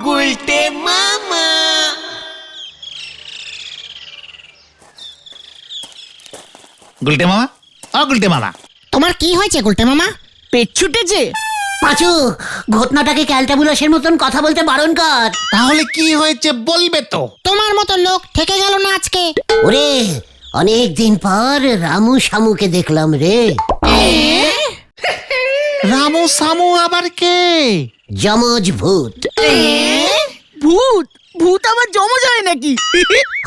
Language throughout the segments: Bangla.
গুলটে মামা। গুলটে মামা, ও গুলটে মামা, তোমার কি হয়েছে গুলটে মামা? পেট ছুটেছে? পাঁচু, ঘটনাটাকে ক্যালটাবুলাসের মতন কথা বলতে বারণ কর। তাহলে কি হয়েছে বলবে তো? তোমার মতো লোক থেকে গেল না আজকে। ওরে, অনেক দিন পর রামু শামুকে দেখলাম রে। রামু সামু আবার কে? যমজ ভূত। ভূত? ভূত আবার জমজ হয় নাকি?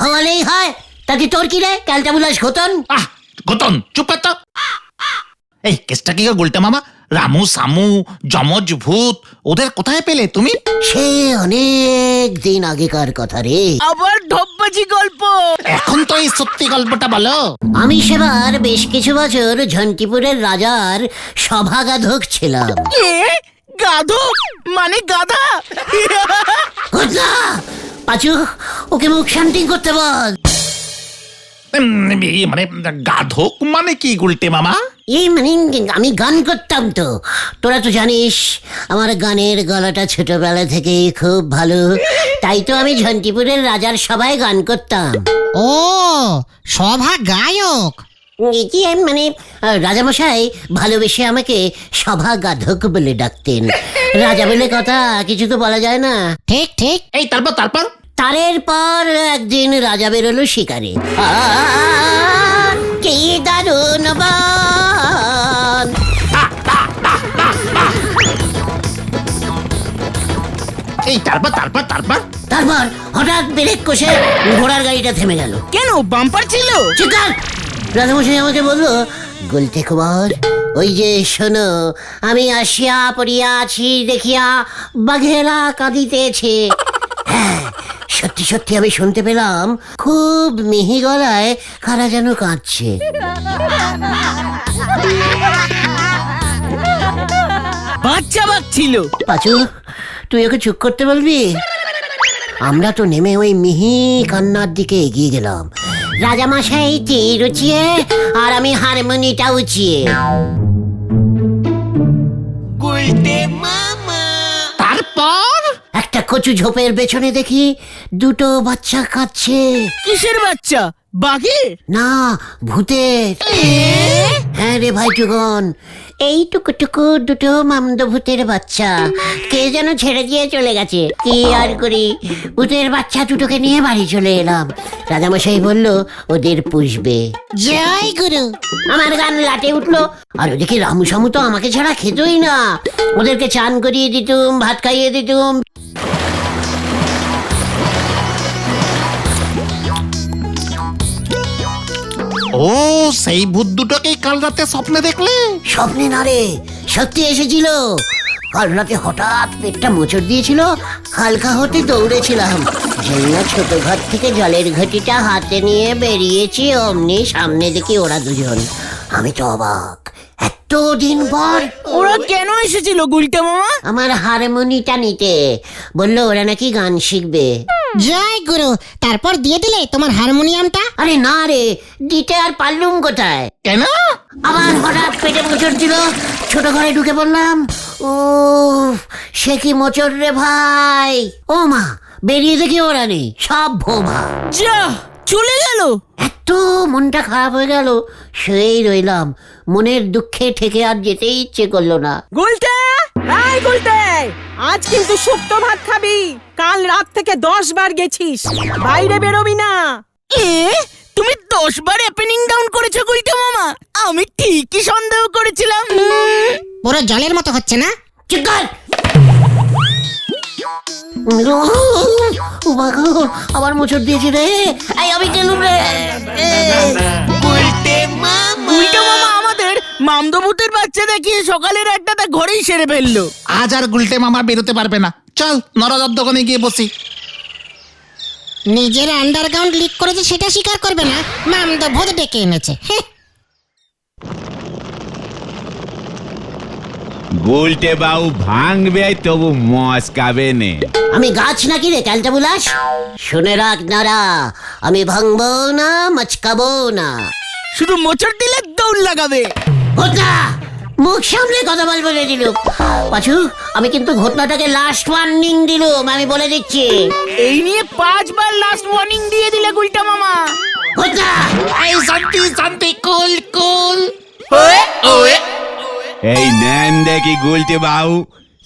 হওয়ালেই হয়, তাতে তোর কি রে ক্যালটাবুলাস ঘটন? আহ, গতন চুপ কর তো। এই কেসটা কি গো গুলটে মামা? রামু সামু যমজ ভূত ওদের কোথায় পেলে তুমি? সে অনেক দিন আগেকার কথা রে। আবার ঢপবাজি গল্প? এখন তো এই সত্যি গল্পটা বলো। আমি সেবার বেশ কিছু বছর ঝন্টিপুরের রাজার সভাগাধক ছিলাম। এ গাধক মানে গাধা? ঘটনা, পাঁচু, ওকে মুখ শান্তি করতে বল। মানে গাধক মানে কি গুলটে মামা? এই মানে আমি গান করতাম তো, তোরা তো জানিস আমার গানের গলাটা ছোটবেলা থেকেই খুব ভালো, তাই তো আমি ঝন্টিপুরের রাজার সভায় গান করতাম। ও, সভা গায়ক। কি মানে রাজামশাই ভালোবেসে আমাকে সভা গাধক বলে ডাকতেন। রাজা বলে কথা, কিছু তো বলা যায় না। ঠিক ঠিক। এই তারপর তারপর তারের পর একদিন রাজা বেরোলো শিকারে। কি দারুণ বান! এই তারপর তারপর তারপর তারপর হঠাৎ ব্রেক কষে ঘোড়ার গাড়িটা থেমে গেল। কেন, বাম্পার ছিল? চিৎকার! রাজামশাই আমাকে বললো, গুলটে কুমার, ওই যে শোনো, আমি আসিয়া পড়িয়া আছি দেখিয়া বাঘেরা কাঁদিতেছে। হ্যাঁ, সত্যি সত্যি আমি শুনতে পেলাম খুব মিহি গলায় কারা যেন কাঁদছে। বাচ্চা বাঘ ছিল? পাঁচু, তুই ওকে চুপ করতে বলবি? আমরা তো নেমে ওই মিহি কান্নার দিকে এগিয়ে গেলাম। রাজামশাই তীর উঁচিয়ে আর আমি হারমোনিটা উঁচিয়ে। গুলটে মামা। তারপর একটা কচু ঝোপের পেছনে দেখি দুটো বাচ্চা কাঁদছে। কিসের বাচ্চা? বাঘের? না, ভূতের। হ্যাঁ রে ভাইটুগন, এই টুকু দুটো মামদ ভূতের বাচ্চা কে যেন ছেড়ে দিয়ে চলে গেছে। কি আর করি, ভূতের বাচ্চা দুটোকে নিয়ে বাড়ি চলে এলাম। রাজামশাই বলল ওদের পুষবে। জয় গুরু। আমার গান লাটে উঠলো। আর ওদিকে রামু সামু তো আমাকে ছাড়া খেতই না। ওদেরকে চান করিয়ে দিতুম, ভাত খাইয়ে দিতুম। ও, সেই ভূত দুটোকেই কাল রাতে স্বপ্নে দেখলে? স্বপ্নে না রে, সত্যি এসেছিল। কাল রাতে হঠাৎ পেটটা মোচড় দিয়েছিল, হালকা হতে দৌড়েছিলাম। যেই না ছোট ঘর থেকে জলের ঘটিটা হাতে নিয়ে বেরিয়েছি, অমনি সামনে দেখি ওরা দুজন। আমি তো অবাক, এতদিন পর। ওরা কেন এসেছিল গুলটে মামা? আমার হারমোনিটা নিতে বললো, ওরা নাকি গান শিখবে। জয় গুরু। তারপর দিয়ে দিলে তোমার হারমোনিয়ামটা? আরে না রে, দিতে আর পারলুম কোথায়। কেন? আবার হঠাৎ পেটে মোচড় দিল, ছোট ঘরে ঢুকে পড়লাম। ও, সে কি মোচড় রে ভাই! ও মা, বেরিয়ে দেখি ওরা নেই, সব ভোমা। যা, চলে গেল। এত মনটা খারাপ হয়ে গেল, সেই রইলাম। মনের দুঃখে ঠেকে আর যেতে ইচ্ছে করলো না। গুলটে, এই গুলটে, আজ কিন্তু শুক্তো ভাত খাবি। কাল রাত থেকে 10 বার গেছিস, বাইরে বেরোবি না। তুমি 10 বার ওপেনিং ডাউন করেছো গুলটে মামা? আমি ঠিকই সন্দেহ করেছিলাম। পুরো জলের মতো হচ্ছে না? চুপ কর! ও বাবা, আবার মোচড় দিয়েছে রে। এই আমি গেলুম রে। গুলটে মামা। গুলটে মামা আমাদের মামদভূতের বাচ্চা দেখিয়ে সকালের আড্ডাটা ঘরেই সেরে ফেললো। আজ আর গুলটে মামা বেরোতে পারবে না। চল নরদার দোকানে গিয়ে বসি। নিজের আন্ডারগ্রাউন্ড লিক করেছে সেটা স্বীকার করবে না, মামদ ভূত ডেকে এনেছে। গুলটে বাবু ভাঙবে তবু মস্কাবে নে। আমি গাছ নাকি রে ক্যালটাবুলাস? শুনে রাখ নারা, আমি ভাঙবো না, মচকাবো না। শুধু মোচড় দিলে দৌড় লাগাবে। ওটা মুখ সামলে কথা বল বলে দিল। পাঁচু, আমি কিন্তু ঘটনাটাকে লাস্ট ওয়ার্নিং দিলুম, আমি বলে দিচ্ছি। এই নিয়ে 5 বার লাস্ট ওয়ার্নিং দিয়ে দিলে গুলটা মামা। ঘটনা এই শান্তি শান্তি কুল কুল। এই নেন দেখি গুলটে বাবু,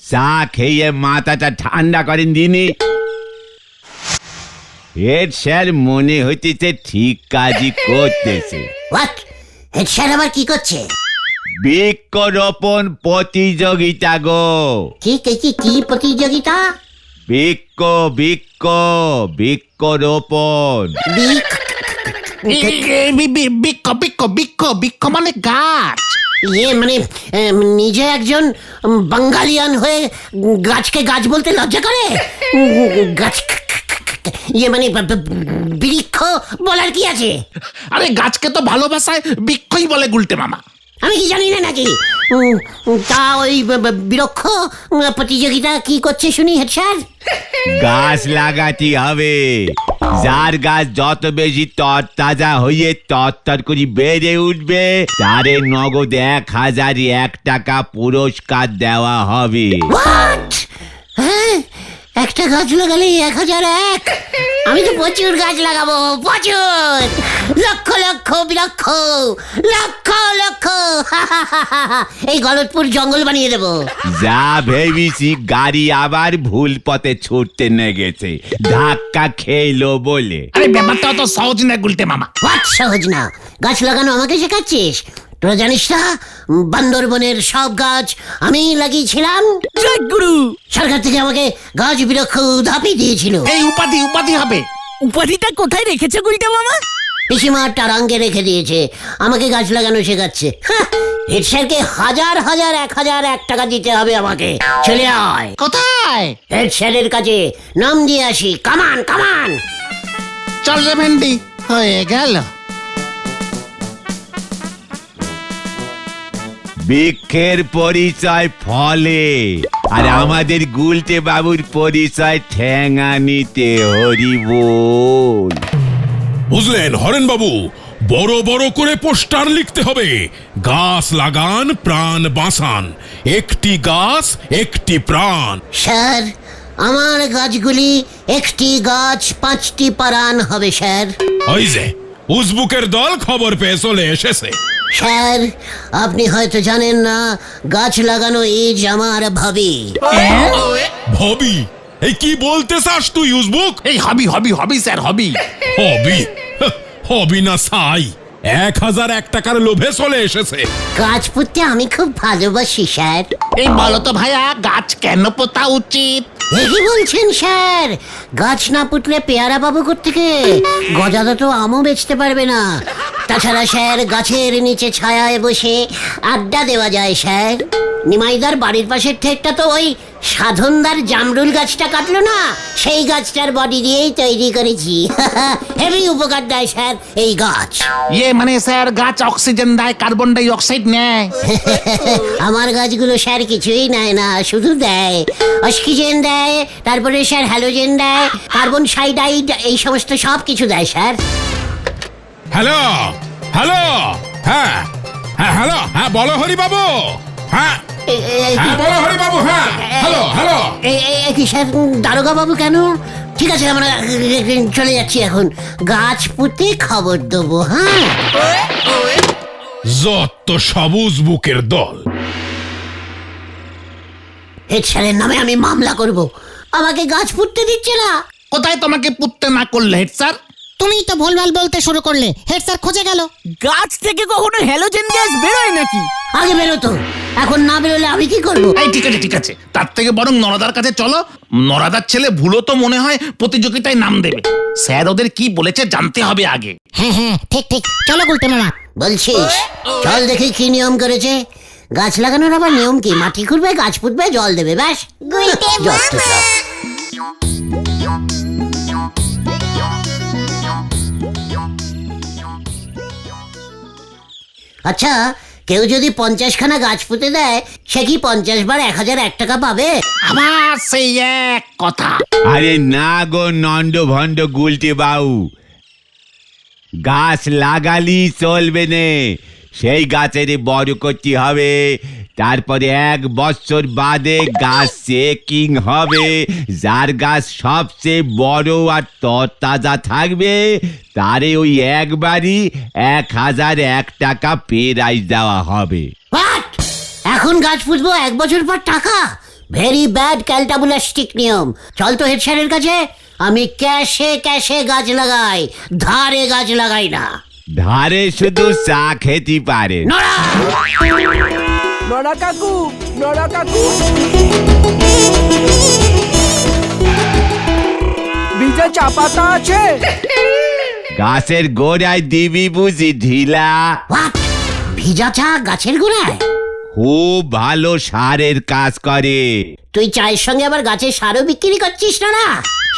চা খেয়ে মাথাটা ঠান্ডা করেন দিনি। হেড স্যার মনে হইতেছে ঠিক কাজই করতেছে। হোয়াট? হেড স্যার আবার কি করছে? বৃক্ষরোপণ প্রতিযোগিতা গো। কি কি কি কি প্রতিযোগিতা? বৃক্ষরোপণ। বৃক্ষ বৃক্ষ বৃক্ষ বৃক্ষ মানে গাছ। ইয়ে মানে নিজে একজন বাঙালিয়ান হয়ে গাছকে গাছ বলতে লজ্জা করে? গাছ ইয়ে মানে বৃক্ষ বলার কি আছে? আরে গাছকে তো ভালোবাসায় বৃক্ষই বলে গুলটে মামা। আমি কি জানি না নাকি? তা ওই বৃক্ষ প্রতিযোগিতা কি করছে শুনি হেড স্যার? গাছ লাগাতে হবে। যার গাছ যত বেশি তরতাজা হয়ে তরতর করে বেড়ে উঠবে, তারে নগদ 1001 টাকা পুরস্কার দেওয়া হবে। হোয়াট? হ্যাঁ, একটা গাছ লাগালে 1001? আমি তো প্রচুর গাছ লাগাবো, প্রচুর, লক্ষ লক্ষ বৃক্ষ, লক্ষ লক্ষ। এই গলতপুর জঙ্গল বানিয়ে দেবো। যা ভেবেছি গাড়ি আবার ভুল পথে ছুটতে নেগেছে, ধাক্কা খেলো বলে। আরে ব্যাপারটা অত সহজ না গুলটে মামা। হোয়াট সহজ না? গাছ লাগানো আমাকে শেখাচ্ছিস? তোরা জানিস না বান্দরবনের সব গাছ আমি লাগিয়েছিলাম? জয় গুরু। সরকার থেকে আমাকে গাছ বৃক্ষ উপাধি দিয়েছিল। এই উপাধি উপাধি হবে। উপাধিটা কোথায় রেখেছে গুলটা মামা? পিসিমার টারাঙ্গে রেখে দিয়েছে, আমাকে গাছ লাগানো শেখাচ্ছে। হেড স্যারকে 1000 টাকা দিতে হবে আমাকে। চলে আয় কোথায়? হেড স্যারের কাছে, নাম দিয়ে আসি। কামান কামান। চল রে ভেন্ডি, হয়ে গেল। বৃক্ষের পরিচয় ফলে, আর আমাদের গুলটে বাবুর পরিচয় ঠ্যাঙানিতে। হরি বল। বুঝলেন হরেন বাবু, বড় বড় করে পোস্টার লিখতে হবে, গাছ লাগান প্রাণ বাঁচান, একটি গাছ একটি প্রাণ। স্যার, আমার গাছগুলি একটি গাছ 5টি পারান হবে স্যার। ওই যে উজবুকের দল খবর পেয়ে চলে এসেছে। স্যার, আপনি হয়তো জানেন না, গাছ লাগানো ইজ আমার ভাবি। হবি? এই কি বলতে চাস তুই উজবুক? এই হবি হবি হবি স্যার, হবি। হবি? হবি না সাই, 1001 টাকার লোভে চলে এসেছে। গাছ পুঁততে আমি খুব ভালোবাসি স্যার। এই বলো তো ভাইয়া, গাছ কেন পোতা উচিত? কি বলছেন স্যার? গাছ না পুতলে পেয়ারা পাবো কোত্থেকে? গজাদা তো আমও বেচতে পারবে না। তাছাড়া স্যার, গাছের নিচে ছায়ায় বসে আড্ডা দেওয়া যায় স্যার। নিমাইদার বাড়ির পাশের ঠেকটা তো ওই সাধনদার জামরুল গাছটা কাটলো না, সেই গাছটার বডি দিয়েই তৈরি করেছি। হেভি উপকার দেয় স্যার এই গাছ। ইয়ে মানে স্যার, গাছ অক্সিজেন দেয়, কার্বন ডাই অক্সাইড নেয়। আমার গাছগুলো স্যার কিছুই নেয় না, শুধু দেয় অক্সিজেন দেয়, তারপরে স্যার হ্যালোজেন দেয়, কার্বন সাইডাইড, এই সমস্ত সব কিছু দেয় স্যার। হ্যালো হ্যালো, হ্যাঁ হ্যাঁ হ্যালো, হ্যাঁ বলো হরি বাবু। হ্যাঁ হ্যাঁ বলো হরি বাবু। হ্যাঁ হ্যালো হ্যালো। কি স্যার, দারোগা বাবু কেন? ঠিক আছে, আমরা চলে যাচ্ছি এখন। গাছ পুঁতে খবর দেবো। হ্যাঁ, যত সবুজ বুকের দল। হেড স্যারের নামে আমি মামলা করব, আমাকে গাছ পুঁততে দিচ্ছে না। কোথায় তোমাকে পুততে না করলে হেড স্যার? তুমিই তো ভুলভাল বলতে শুরু করলে, হেড স্যার খোঁজে গেল। গাছ থেকে কখনো হ্যালোজেন গ্যাস বেরোয় নাকি? আগে বেরোতো, এখন না বেরোলে আমি কি করব? এই ঠিক আছে ঠিক আছে, তার থেকে বরং নরাদার কাছে চলো। নরাদার ছেলে ভুলো তো মনে হয় প্রতিযোগিতায় নাম দেবে। স্যার ওদের কি বলেছে জানতে হবে আগে। হ্যাঁ হ্যাঁ, ঠিক ঠিক, চলো গুলটে মামা। বলছিস? চল দেখি কি নিয়ম করেছে। গাছ লাগানোর আবার নিয়ম কি? মাটি খুঁড়বে, গাছ পুঁতবে, জল দেবে, ব্যাস। যত সব। আচ্ছা, কেউ যদি 50খানা গাছ পুঁতে দেয়, সে কি 50 বার 1001 টাকা পাবে? আবার সেই এক কথা। আরে না গো নন্দ ভন্ড গুলটে বাবু, গাছ লাগালি চলবে নে, সেই গাছের বড় করতে হবে, তারপরে 1 বছর বাদে গাছ চেকিং হবে, যার গাছ সবচেয়ে বড় আর তরতাজা থাকবে তারে ওই একবারই 1001 টাকা প্রাইজ দেওয়া হবে। What? এখন গাছ পুষবো 1 বছর পর টাকা? ভেরি ব্যাড ক্যালটাবুলাস্টিক নিয়ম। চল তো হেড স্যারের কাছে। আমি ক্যাশে ক্যাশে গাছ লাগাই, ধারে গাছ লাগাই না। ধারে শুধু চা খেতে পারেন। নড়া! নড়া কাকু, নড়া কাকু, ভিজা চা পাতা আছে? গাছের গোড়ায় দিবি বুঝি ঢিলা? What? ভিজা চা গাছের গোড়ায়? খুব ভালো সারের কাজ করে। তুই চায়ের সঙ্গে আবার গাছের সারও বিক্রি করছিস না?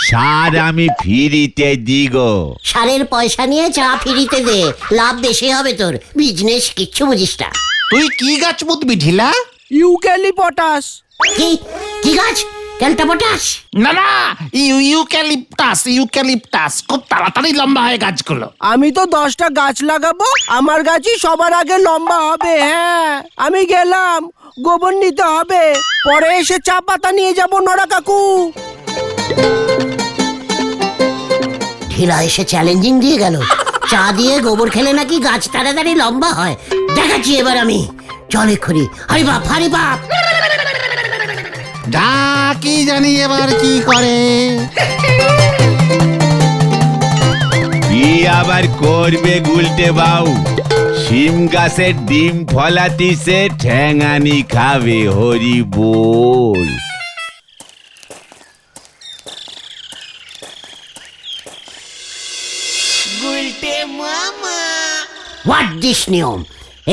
সার আমি ফ্রিতে দিগো। সারের পয়সা নিয়ে চা ফিরিতে দে, লাভ বেশি হবে তোর। বিজনেস কিচ্ছু বুঝিস না। তুই কি গাছ পুঁতবি ঢিলা? ইউক্যালিপটাস। কি কি গাছ? ক্যালটা পটাস? না না, ইউক্যালিপটাস খুব তাড়াতাড়ি লম্বা হয় গাছগুলো। আমি তো 10টা গাছ লাগাবো, আমার গাছই সবার আগে লম্বা হবে। হ্যাঁ, আমি গেলাম, গোবর নিতে হবে, পরে এসে চা পাতা নিয়ে যাব। নড়া কাকু, ঢিলা এসে চ্যালেঞ্জিং দিয়ে গেল। চা দিয়ে গোবর খেলে নাকি গাছ তাড়াতাড়ি লম্বা হয়। দেখাচ্ছি এবার আমি। চল এক্ষুনি। হারি বাপ, হারি বাপ। যা, কি জানি এবার কি করে। কি আবার করবে গুলটে বাউ? শিম গাছের ডিম ফলাতিছে, ঠ্যাঙানি খাবে হরি বল। গুলটে মামা। হোয়াট দিস নিয়ম?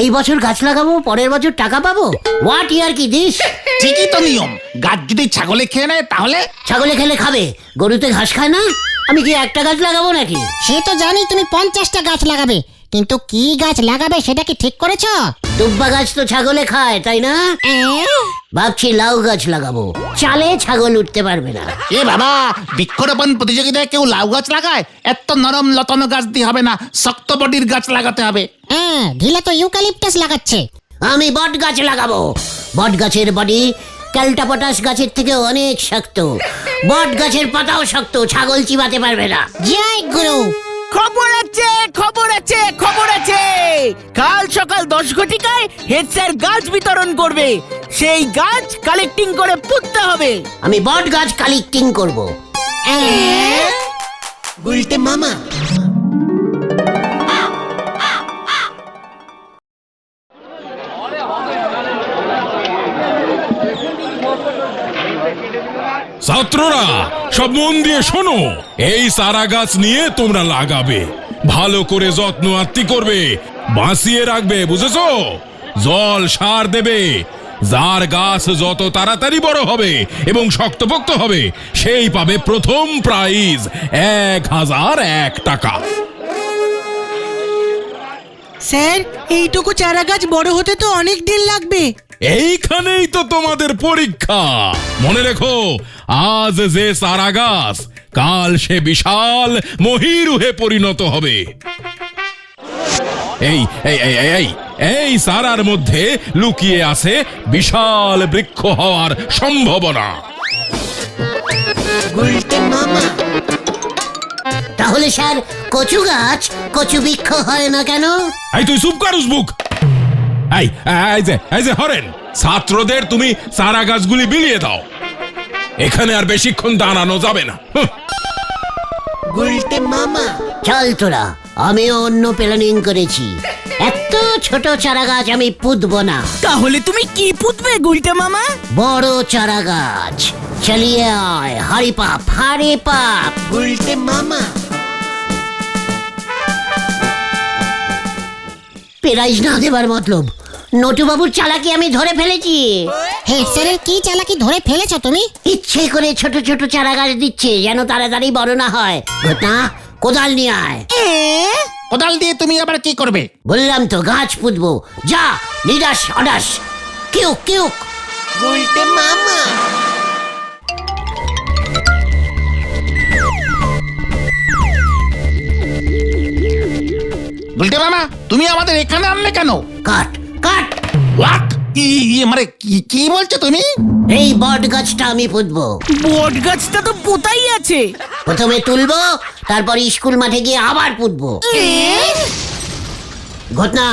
এই বছর গাছ লাগাবো, পরের বছর টাকা পাবো? হোয়াট ইয়ার কি দিস? ঠিকই তো নিয়ম। গাছ যদি ছাগলে খেয়ে নেয় তাহলে? ছাগলে খেলে খাবে, গরুতে ঘাস খায় না। আমি কি একটা গাছ লাগাবো নাকি? সে তো জানি তুমি 50টা গাছ লাগাবে, কিন্তু কি গাছ লাগাবে সেটা কি ঠিক করেছো? দুব্বা গাছ তো ছাগলে খায়, তাই না? ভাবছি লাউ গাছ লাগাবো, চালে ছাগল উঠতে পারবে না। এ বাবা, বৃক্ষরোপণ প্রতিযোগিতায় কেউ লাউ গাছ লাগায়? এত নরম লতানো গাছ দিয়ে হবে না, শক্ত বডির গাছ লাগাতে হবে। হ্যাঁ, ঢিলা তো ইউক্যালিপটাস লাগাচ্ছে। আমি বট গাছ লাগাবো। বট গাছের বডি ক্যালটাপটাস গাছের থেকে অনেক শক্ত। বট গাছের পাতাও শক্ত, ছাগল চিবাতে পারবে না। জয় গুরু। খবর আছে, খবর আছে, খবর আছে। কাল সকাল 10 ঘটিকায় হেড স্যার গাছ বিতরণ করবে। সেই গাছ কালেক্টিং করে পুঁততে হবে। আমি বট গাছ কালেক্টিং করব। গুলটে মামা। ছাত্ররা সব মন দিয়ে শোনো, এই চারা গাছ নিয়ে তোমরা লাগাবে, ভালো করে যত্ন আত্তি করবে, বাঁচিয়ে রাখবে, বুঝেছো? জল সার দেবে। যার গাছ যত তাড়াতাড়ি বড় হবে এবং শক্তপোক্ত হবে সেই পাবে প্রথম প্রাইজ 1001 টাকা। স্যার, এইটুকু চারা গাছ বড় হতে তো অনেক দিন লাগবে। এইখানেই তো তোমাদের পরীক্ষা। মনে রেখো, আজ যে চারা গাছ, কাল সে বিশাল মহিরুহে পরিণত হবে। এই এই এই এই এই চারার মধ্যে লুকিয়ে আছে বিশাল বৃক্ষ হওয়ার সম্ভাবনা। গুলটে মামা। তাহলে স্যার কচু গাছ কচু বৃক্ষ হয় না কেন? এই তুই চুপ কর উসবুক। এই যে হরেন, ছাত্রদের তুমি চারা গাছগুলি বিলিয়ে দাও। এখানে আর বেশিক্ষণ দাঁড়ানো যাবে না। গুলটে মামা। চল তোরা, আমি অন্য প্ল্যানিং করেছি। এত ছোট চারা গাছ আমি পুঁতবো না। তাহলে তুমি কি পুঁতবে গুলটে মামা? বড় চারা গাছ। চলিয়ে আয়, হারি পাপ, হারি পাপ। গুলটে মামা। প্রাইজ না দেবার মতলব নটুবাবুর চালাকি আমি ধরে ফেলেছি। হেড স্যারের কি চালাকি ধরে ফেলেছো তুমি? ইচ্ছে করে ছোট ছোট চারা গাছ দিচ্ছে যেন তাড়াতাড়ি বড় না হয়। ঘটনা, কোদাল নিয়ে আয়। কোদাল দিয়ে তুমি আবার কি করবে? বললাম তো গাছ পুঁতবো। যা, নিদাস অডাস, কিউক কিউক। গুলটে মামা। গুলটে মামা, তুমি আমাদের এখানে আনলে কেন? কাট কাট। হোয়াট? মানে কি বলছো তুমি? এই বট গাছটা আমি পুঁতবো। বট গাছটা তো পোতাই আছে। প্রথমে তুলবো, তারপর স্কুল মাঠে গিয়ে আবার পুঁতবো। ঘটনা,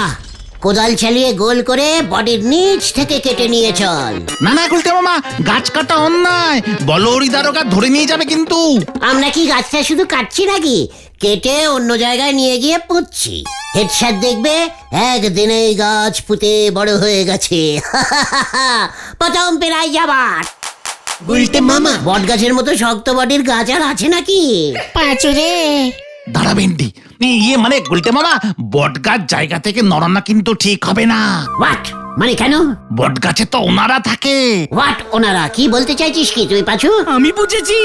কোদাল চালিয়ে গোল করে বডির নিচ থেকে কেটে নিয়ে চল। না গুলটে মামা, গাছ কাটা অন্যায়, বলহরি দারোগা ধরে নিয়ে যাবে কিন্তু। আমরা কি গাছটা শুধু কাটছি নাকি, কেটে অন্য জায়গায় নিয়ে গিয়ে পুঁতছি। হেড স্যার দেখবে একদিনে গাছ পুঁতে বড় হয়ে গেছে। প্রথম পেরাই যাবার। গুলটে মামা বট গাছের মতো শক্ত বডির গাছ আর আছে নাকি? পাঁচুরে দাঁড়া ভেন্ডি, মানে গুলটে মামা, বট গাছ জায়গা থেকে নড়ানো কিন্তু ঠিক হবে না। হোয়াট মানে কেন? বট গাছে তো ওনারা থাকে। হোয়াট ওনারা? কি বলতে চাইছিস কি তুই পাঁচু? আমি বুঝেছি,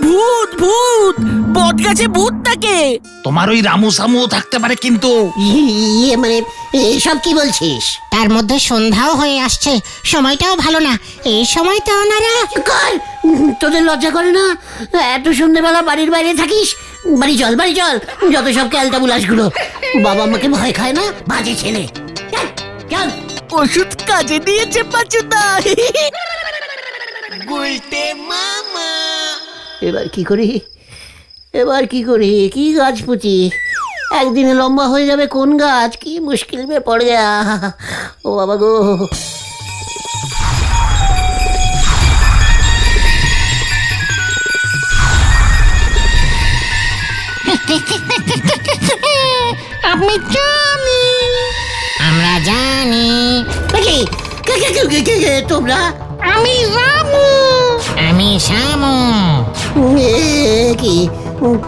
ভূত ভূত, বট গাছে ভূত থাকে। তোমার ওই রামু সামুও থাকতে পারে কিন্তু। ইয়ে মানে এসব কি বলছিস? তার মধ্যে সন্ধ্যাও হয়ে আসছে, সময়টাও ভালো না। এই সময় তো ওনারা কর, তোদের লজ্জা করে না? এত সন্ধ্যেবেলা বাড়ির বাইরে থাকিস? বাড়ি চল, বাড়ি চল, যত সব ক্যালটা বুলাসগুলো। বাবা আমাকে ভয় খায় না, বাজে ছেলে। চল, চল। ওষুধ কাজে দিয়েছে পাচুদা। গুলটে মামা এবার কি করি, কি গাছ পুঁতি? একদিনে লম্বা হয়ে যাবে কোন গাছ, কি মুশকিল মে পড় গেয়া। ও বাবা গো। আমি জানি, আমরা জানি। কি? কে তোমরা? আমি রামু, আমি শ্যামু। কি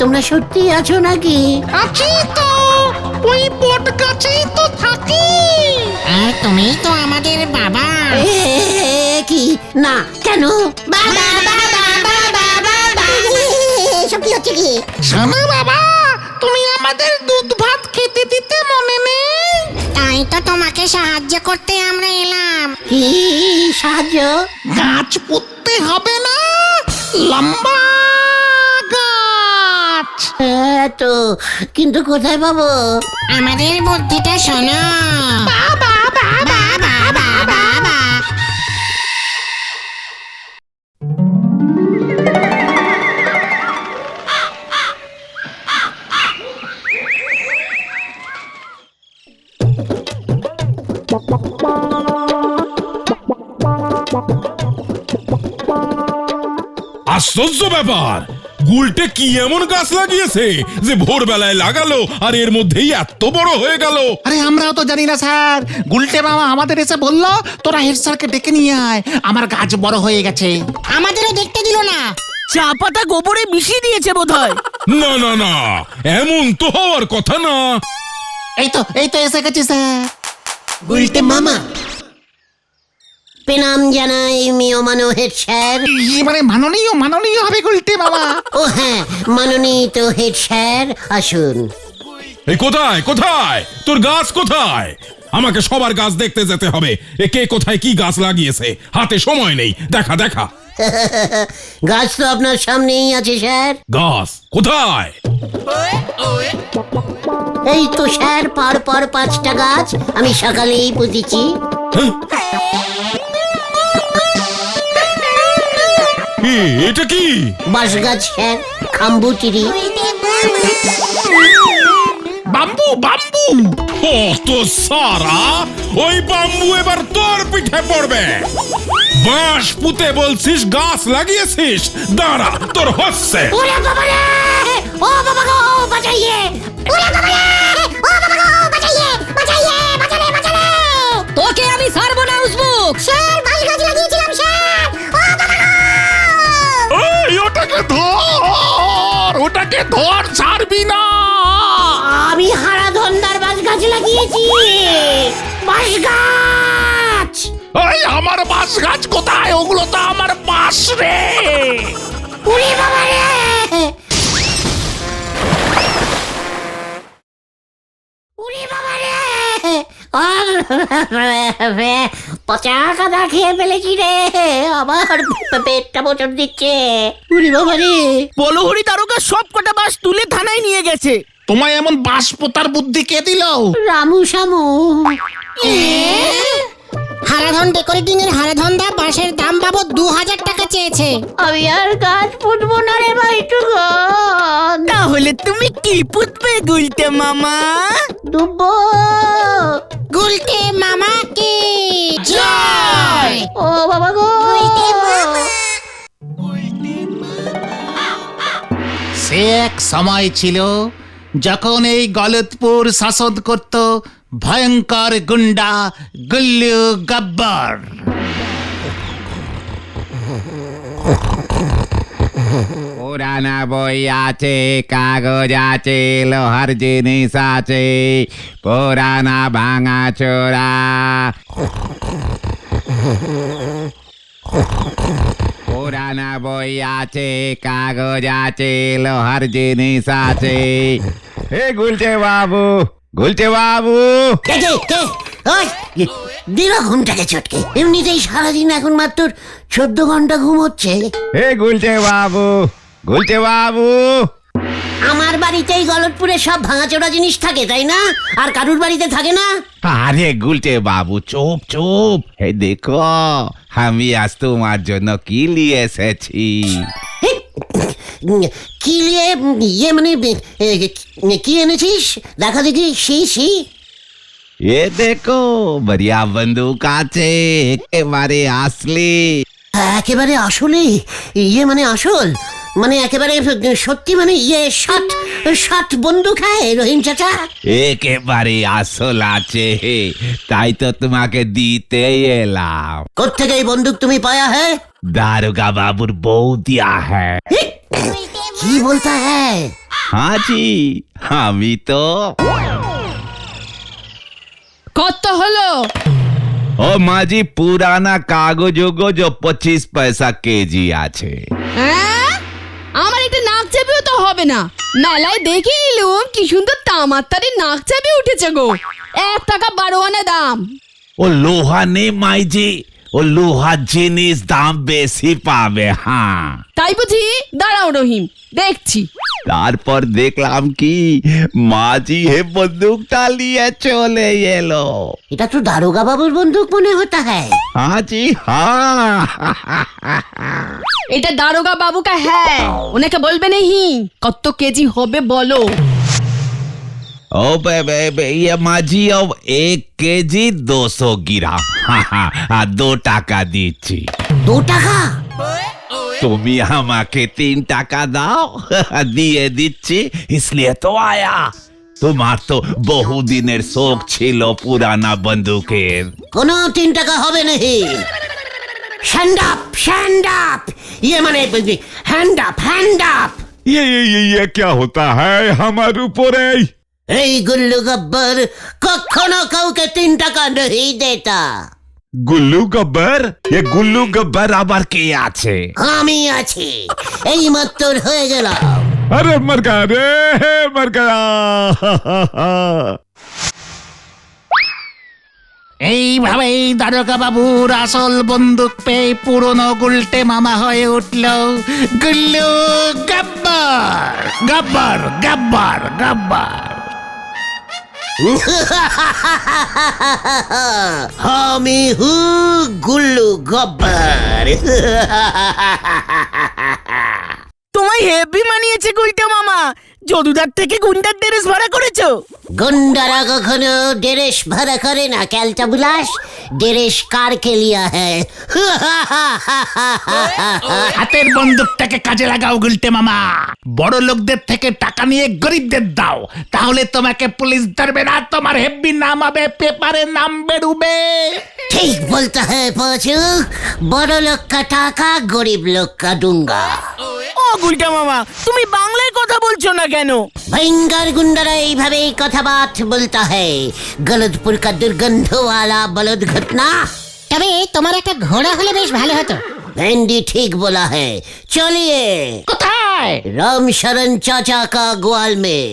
তোমরা সত্যি আছো নাকি? আছি তো, ওই বট গাছেই তো থাকি। আর তুমি তো আমাদের বাবা। কি না কেন? বাবা বাবা বাবা বাবা। এসব কি হচ্ছে কি? শোনো বাবা, তুমি আমাদের দুধ ভাত খেতে দিতে মনে নেই, তাই তো তোমাকে সাহায্য করতে আমরা এলাম। কি সাহায্য? গাছ পুঁততে হবে না, লম্বা গাছ। হ্যাঁ তো, কিন্তু কোথায় পাবো? আমাদের বুদ্ধিটা শোনো। বাবা বাবা বাবা বাবা। আশ্চর্য ব্যাপার, গুলটে কি এমন গাছ লাগিয়েছে যে ভোরবেলায় লাগালো আর এর মধ্যেই এত বড় হয়ে গেল? আরে আমরাও তো জানি না স্যার, গুলটে মামা আমাদের এসে বলল তোরা হেড স্যারকে ডেকে নিয়ে আয়, আমার গাছ বড় হয়ে গেছে। আমাদেরও দেখতে দিল না। চা পাতা গোবরে মিশিয়ে দিয়েছে বোধহয়। না না না, এমন তো হওয়ার কথা না। এই তো এসে গেছি স্যার। গুলটে মামা প্রণাম জানাই মিয়মানো হেড স্যার। মানে মাননীয় হবে গুলটে মামা। ও হ্যাঁ, মাননীত হেড স্যার, আসুন। এই কোথায় কোথায় তোর গাছ কোথায়? আমাকে সবার গাছ দেখতে যেতে হবে। এ কে কোথায় কি গাছ লাগিয়েছে, হাতে সময় নেই। দেখা দেখা। গাছ তো আপনার সামনেই আছে স্যার। গাছ কোথায়? এই তো স্যার, পর 5টা গাছ আমি সকালেই পুঁতেছি। এটা কি? বাঁশ গাছ স্যার, খাম্বুটিরি। বাম্বু ও তো সারা, ওই বাম্বু এবার তোর পিঠে পড়বে। বাঁশ পুঁতে বলছিস, গাছ লাগিয়েছিস? দাঁড়া, তোর হচ্ছে। ওরে বাবা রে! ও বাবা গো, বাঁচাইয়ে! ওরে বাবা রে! ও বাবা গো, বাঁচাইয়ে! বাঁচাইয়ে! বাঁচালে, বাঁচালে! তোকে আমি ছাড়বো না উসবুক। স্যার, বাঁশ গাছ লাগিয়েছিলাম স্যার! ও বাবা গো! এই ওটাকে ধর, ছাড়বি না। আমি হারা ধন্দার বাঁশ গাছ লাগিয়েছি। বাঁশ গাছ! এই আমার বাঁশ গাছ কোথায়? ওগুলো তো আমার বাঁশ রে। ওরে বাবা রে! ওরে বাবা রে! পচা কাদা খেয়ে ফেলেছি রে, আবার পেটটা মোচড় দিচ্ছে। ওরে বাবা রে! বলহরি তারকা সব কটা বাস তুলে থানায় নিয়ে গেছে। তোমায় এমন বাঁশ পোতার বুদ্ধি কে দিল? রামু শামু। হারাধন ডেকোরেটিং এর হারাধন দা বাঁশের দাম বাবদ 2000 টাকা চেয়েছে। আমি আর গাছ পুঁতবো না রে ভাইটুকু। তাহলে তুমি কি পুতবে গুলটে মামা? ডুবো। গুলটে মামা কি জয়। ও বাবা গো। সে এক সময় ছিল যখন এই গলতপুর শাসন করত ভয়ঙ্কর গুন্ডা গুল্লু গব্বর। পুরানা বই আছে, কাগজ আছে, লোহার জিনিস আছে, পুরানা ভাঙা চোরা। পুরানা বই আছে, কাগজ আছে, লোহার জিনিস আছে। হে গুলটে বাবু, গুলটে বাবু। কে কে কে? ওই দিল ঘুমটাকে চটকে। এমনিতেই সারাদিন এখন মাত্র 14 ঘন্টা ঘুম হচ্ছে। হে গুলটে বাবু, গুলটে বাবু। আমার বাড়িতেই গলতপুরে সব ভাঙাচোরা জিনিস থাকে তাই না? আর কারুর বাড়িতে থাকে না? আরে গুলটে বাবু চুপ চুপ, হে দেখো আমি আজ তোমার জন্য কি নিয়ে এসেছি। কি নিয়ে? ইয়ে মানে কি এনেছিস? দেখা দেখি। সি এ দেখো বড়িয়া বন্দুক আছে, একেবারে আসলি। একেবারে আসলে? ইয়ে মানে আসল? মানে একেবারে সত্যি? মানে ইয়ে ষাট বন্দুক হ্যাঁ রহিম চাচা? একেবারে আসল আছে, তাই তো তোমাকে দিতে এলাম। কোত্থেকে এই বন্দুক তুমি পায়া হ্যাঁ? দারোগা বাবুর বউ দিয়া হ্যাঁ। কি বলতা হ্যাঁ? हाँ जी, আমি তো। কত হলো? ও মাঝি পুরানা কাগজ ওগজ 25 পয়সা কেজি আছে। হ্যাঁ? আমার একটা নাক চাপিও তো হবে না। মেলায় দেখে এলুম কি সুন্দর তামাত্তারে নাক চাপি উঠেছে গো। 1 টাকা 12 আনা দাম। ও লোহা নে মাইজি, ও লোহা জিনিস দাম বেশি পাবে। হ্যাঁ তাই বুঝি? দাঁড়াও রহিম, দেখছি। তারপর দেখলাম কি মাঝি হে বন্দুকটা নিয়ে চলে এলো। এটা তো দারোগা বাবুর বন্দুক মনে হতা হ্যাঁ। হাজি হ্যাঁ। এটা দারোগা বাবু কা হ্যাঁ, ওনাকে বলবে नहीं কত কেজি হবে বলো। ओ ये মাঝি अब 1 কেজি 200 গ্রাম। 2 টাকা দিচ্ছি। 2 টাকা? তুমি আমাকে 3 টাকা দাও, দিয়ে দিচ্ছি। इसलिए तो आया। তোমার তো বহুদিনের শখ ছিল পুরানা বন্দুকের। কোনো 3 টাকা হবে নাহি। Stand up. ইয়ে মানে হ্যান্ড আপ। ये क्या होता है हमारे ऊपर? এই গুল্লু গব্বর কখনো কাউকে 3 টাকা नहीं देता। গুল্লু গব্বর? ये গুল্লু গব্বর আবার কে আছে? আমি আছি, এই মাত্র হয়ে গেল। अरे मर गया। এইভাবেই দারোগা বাবুর আসল বন্দুক পেয়ে পুরনো গুলটে মামা হয়ে উঠল গুল্লু গব্বর। গব্বর গব্বর গব্বর। আমি হু গুল্লু গব্বর। তোমায় হেভি মানিয়েছে গুলটে মামা। যদুদার থেকে গুন্ডার ড্রেস ভাড়া করেছো? গুন্ডারা কখনো ড্রেস ভাড়া করে না ক্যালটা বুলাস। ড্রেস কার কে লিয়া হ্যায়? হাতের বন্দুকটাকে কাজে লাগাও গুলটে মামা। বড় লোকদের থেকে টাকা নিয়ে গরিবদের দাও, তাহলে তোমাকে পুলিশ ধরবে না, তোমার হেব্বি নাম হবে, পেপারে নাম বেরুবে। ঠিক বলতে হ্যাঁ পাঁচু। বড় লোক কা টাকা, গরিব লোক কা ডুঙ্গা। ও গুলটে মামা, তুমি বাংলায় কথা বলছো না কেন? भयंकर गुंडरा এইভাবেই কথাবার্ত বলতা হ্যায়। গলতপুর কা দুর্গন্ধওয়ালা বলদ ঘটনা। তবে তোমার একটা ঘোড়া হলে বেশ ভালো হতো। ভেন্ডি ঠিক बोला है। चलिए। কোথায়? राम शरण चाचा का ग्वाल में।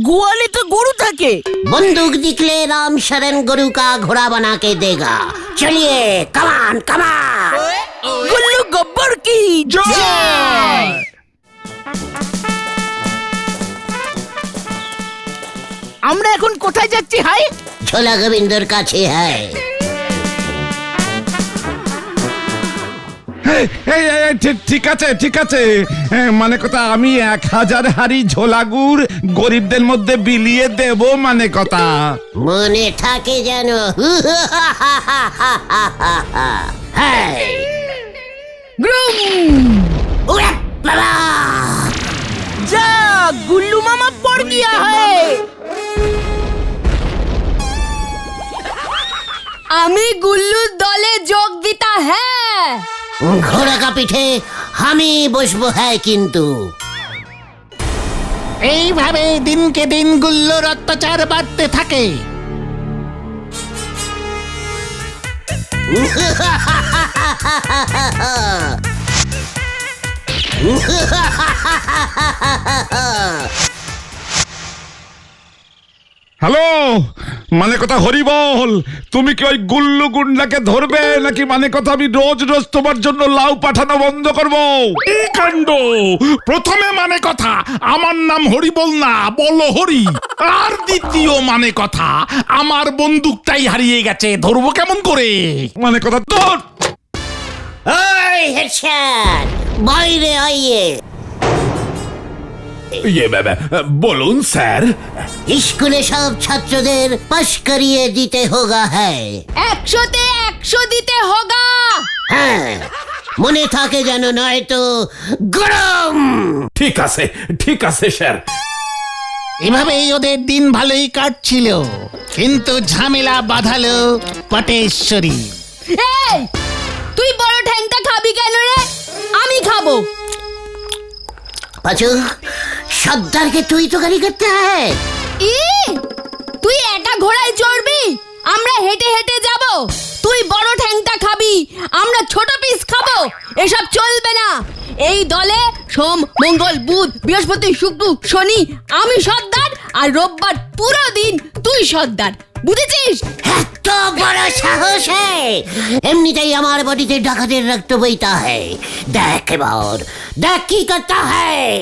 গোয়ালে তো গরু থাকে। बंदूक दिखले राम शरण गुरु का घोड़ा बना के देगा। चलिए कमान कमान। গুল্লু গব্বর কি জয়। আমরা এখন কোথায় যাচ্ছি হাই? ঝোলা গোবিন্দর কাছে হ্যায়। ঠিক আছে ঠিক আছে, মানে কথা আমি 1000 হাড়ি ঝোলা গুড় গরিবদের মধ্যে বিলিয়ে দেব, মানে কথা। মনে থাকে যেন। হ্যাঁ। ওরে বাবা! যা গুল্লু মামা পড় গিয়া है। আমি গুল্লুর দলে যোগ দিতা হ্যাঁ। ঘোড়া কা পিঠে আমি বসবো হ্যাঁ কিন্তু। এইভাবে দিনকে দিন গুল্লোর অত্যাচার বাড়তে থাকে। হ্যালো, মানে কথা হরিবল, তুমি কি ওই গুল্লু গুন্ডাকে ধরবে নাকি মানে কথা আমি রোজ রোজ তোমার জন্য লাউ পাঠানো বন্ধ করব? এই কাণ্ড! প্রথমে মানে কথা আমার নাম হরিবল না, বলো হরি। আর দ্বিতীয় মানে কথা আমার বন্দুকটাই হারিয়ে গেছে, ধরবো কেমন করে? মানে কথা তোর ওই হেড স্যার, বাইরে আইয়ে। বলুন স্যার। স্কুলে সব ছাত্রদের পাশ করিয়ে দিতে হোগা হ্যায়। 100-তে 100 দিতে হোগা। হ্যাঁ, মনে থাকে যেন, নয়তো গরম। ঠিক আছে স্যার। এভাবেই ওদের দিন ভালোই কাটছিল, কিন্তু ঝামেলা বাঁধালো পটেশ্বরী। এই তুই বড় ঠ্যাংটা খাবি কেন রে? আমি খাবো। পাচু, সর্দারকে তুই তো গাড়ি করতে হয়। তুই একা ঘোড়ায় চড়বি, আমরা হেঁটে হেঁটে যাব। তুই বড় ঠ্যাংটা খাবি, আমরা ছোট পিস খাবো। এসব চলবে না। এই দলে সোম, মঙ্গল, বুধ, বৃহস্পতি, শুক্র, শনি আমি সর্দার, আর রোববার পুরো দিন তুই সর্দার। বুঝেছিস? এত বড় সাহস হ্যায়! এমনিতেই আমার বডিতে ডাকাতের রক্ত বইতা হ্যায়। দেখ এবার, দেখ কি করতা হ্যায়।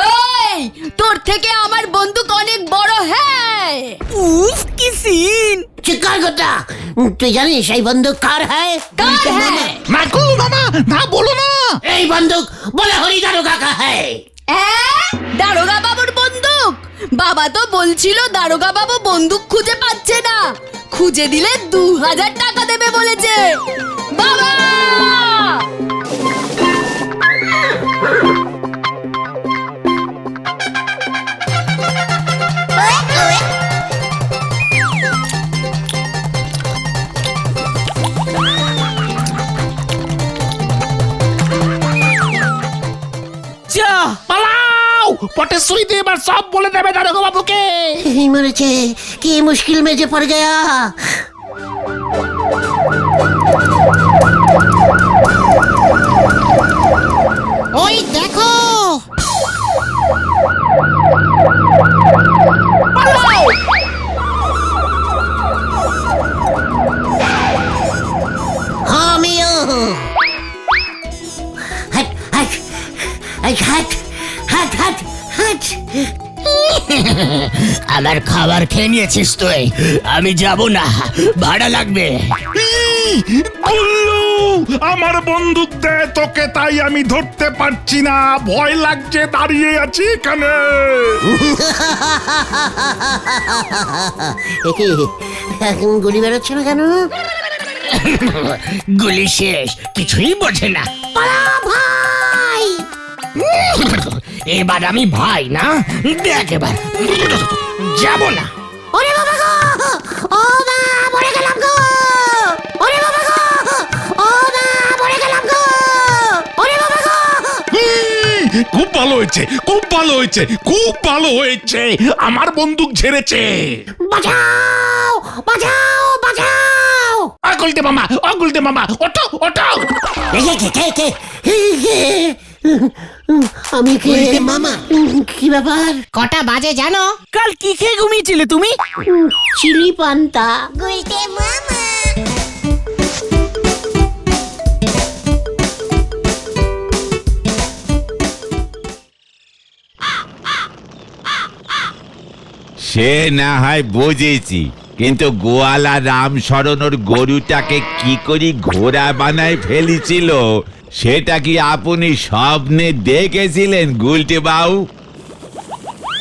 এই তোর থেকে আমার বন্দুক অনেক বড় হ্যাঁ। উফ কি সিন! চিৎকার করতা! তুই জানিস এই বন্দুক কার হ্যায়? কার হ্যাঁ? না গো মামা, না বলো না। এই বন্দুক বলে হরিদারু কাকা হ্যায়। দারোগা বাবুর বন্দুক? বাবা তো বলছিল দারোগা বাবু বন্দুক খুঁজে পাচ্ছে না, খুঁজে দিলে 2000 টাকা দেবে বলেছে। বাবা! যা পালাও! পটেশ্বরীতে এবার সব বলে দেবে দারোগা বাবুকে। এই মরেছে, কি মুশকিল में যে পড় গয়া। ওই দেখো, আমিও। হাট হাট হাট হাট হাট হাট। আমার খাবার খেয়ে নিয়েছিস তুই, আমি যাব না, ভাড়া লাগবে। গুল্লু, আমার বন্দুক দে তোকে, তাই আমি ধরতে পারছি না, ভয় লাগছে, দাঁড়িয়ে আছি এখানে। একি এখন গুলি বেরোচ্ছে না কেন? গুলি শেষ, কিছুই বোঝে না। ভাই! এবার আমি ভাই না, দেখ এবার যাব না। ওরে বাবা গো! ও মা, মরে গেলাম গো! ওরে বাবা গো! ও মা, মরে গেলাম গো! ওরে বাবা গো! খুব ভালো হয়েছে, খুব ভালো হয়েছে, খুব ভালো হয়েছে, আমার বন্দুক ঝেড়েছে। বাঁচাও! বাঁচাও! বাঁচাও! অগুলতে মামা, অগুলতে মামা, ওঠো ওঠো। কে? আমি কে? গুলটে মামা। কি ব্যাপার? কটা বাজে জানো? কাল কি খেয়ে ঘুমিয়েছিলে তুমি? চিলি পান্তা। গুলটে মামা। সে না হয় বুঝেছি, কিন্তু গোয়ালা রামশরণ ওর গরুটাকে কি করে ঘোড়া বানায় ফেলেছিল সেটা কি আপনি স্বপ্নে দেখেছিলেন গুলটে বাবু?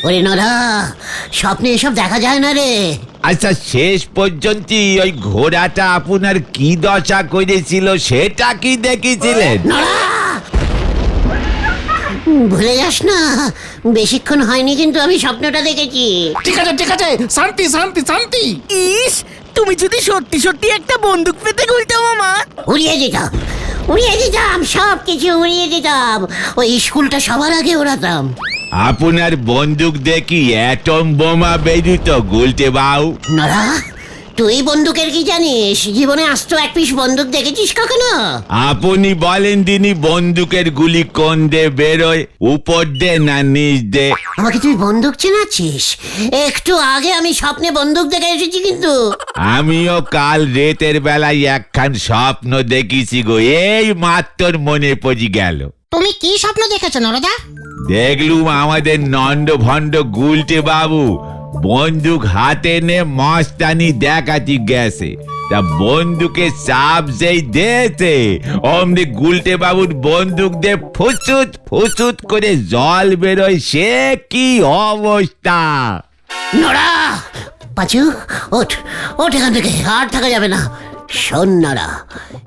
ওরে নরা, স্বপ্নে এসব দেখা যায় না রে। আচ্ছা, শেষ পর্যন্ত ওই ঘোড়াটা আপনার কি দশা করেছিল সেটা কি দেখেছিলেন? নরা, ভুলে যাস না, বেশিক্ষণ হয়নি কিন্তু আমি স্বপ্নটা দেখেছি। ঠিক আছে, শান্তি শান্তি শান্তি। ইস, তুমি যদি সত্যি সত্যি একটা বন্দুক পেতে গুলটে মামা। উড়িয়ে দিতাম সব কিছু উড়িয়ে দিতাম। ওই স্কুলটা সবার আগে ওড়াতাম। আপনার বন্দুক দেখি অ্যাটম বোমা বেরিত গুলটে বাবু। নরা, তুই বন্দুকের কি জানিস? জীবনে আস্ত এক পিস বন্দুক দেখেছিস কখনো? আপনি বলেন দিনই বন্দুকের গুলি কোন দে বেরোয়, উপর দে না নিচ দে? আমাকে তুই বন্দুক চেনাচ্ছিস? একটু আগে আমি স্বপ্নে বন্দুক দেখে এসেছি কিন্তু। আমিও কাল রাতের বেলায় একখান স্বপ্ন দেখেছি গো, এই মাত্র মনে পড়ি গেল। তুমি কি স্বপ্ন দেখেছো নরদা? দেখলুম আমাদের নন্দ ভণ্ড গুলটে বাবু বন্দুক হাতে নে মস্তানি দেখাতি গেছে। তা বন্দুকে চাপ যেই দিয়েছে অমনি গুলটে বাবুর বন্দুক দিয়ে ফুচুত ফুচুত করে জল বেরোয়, সে কি অবস্থা! নরা, পাঁচু, ওঠ এখান থেকে, আর থাকা যাবে না। শোন নরা,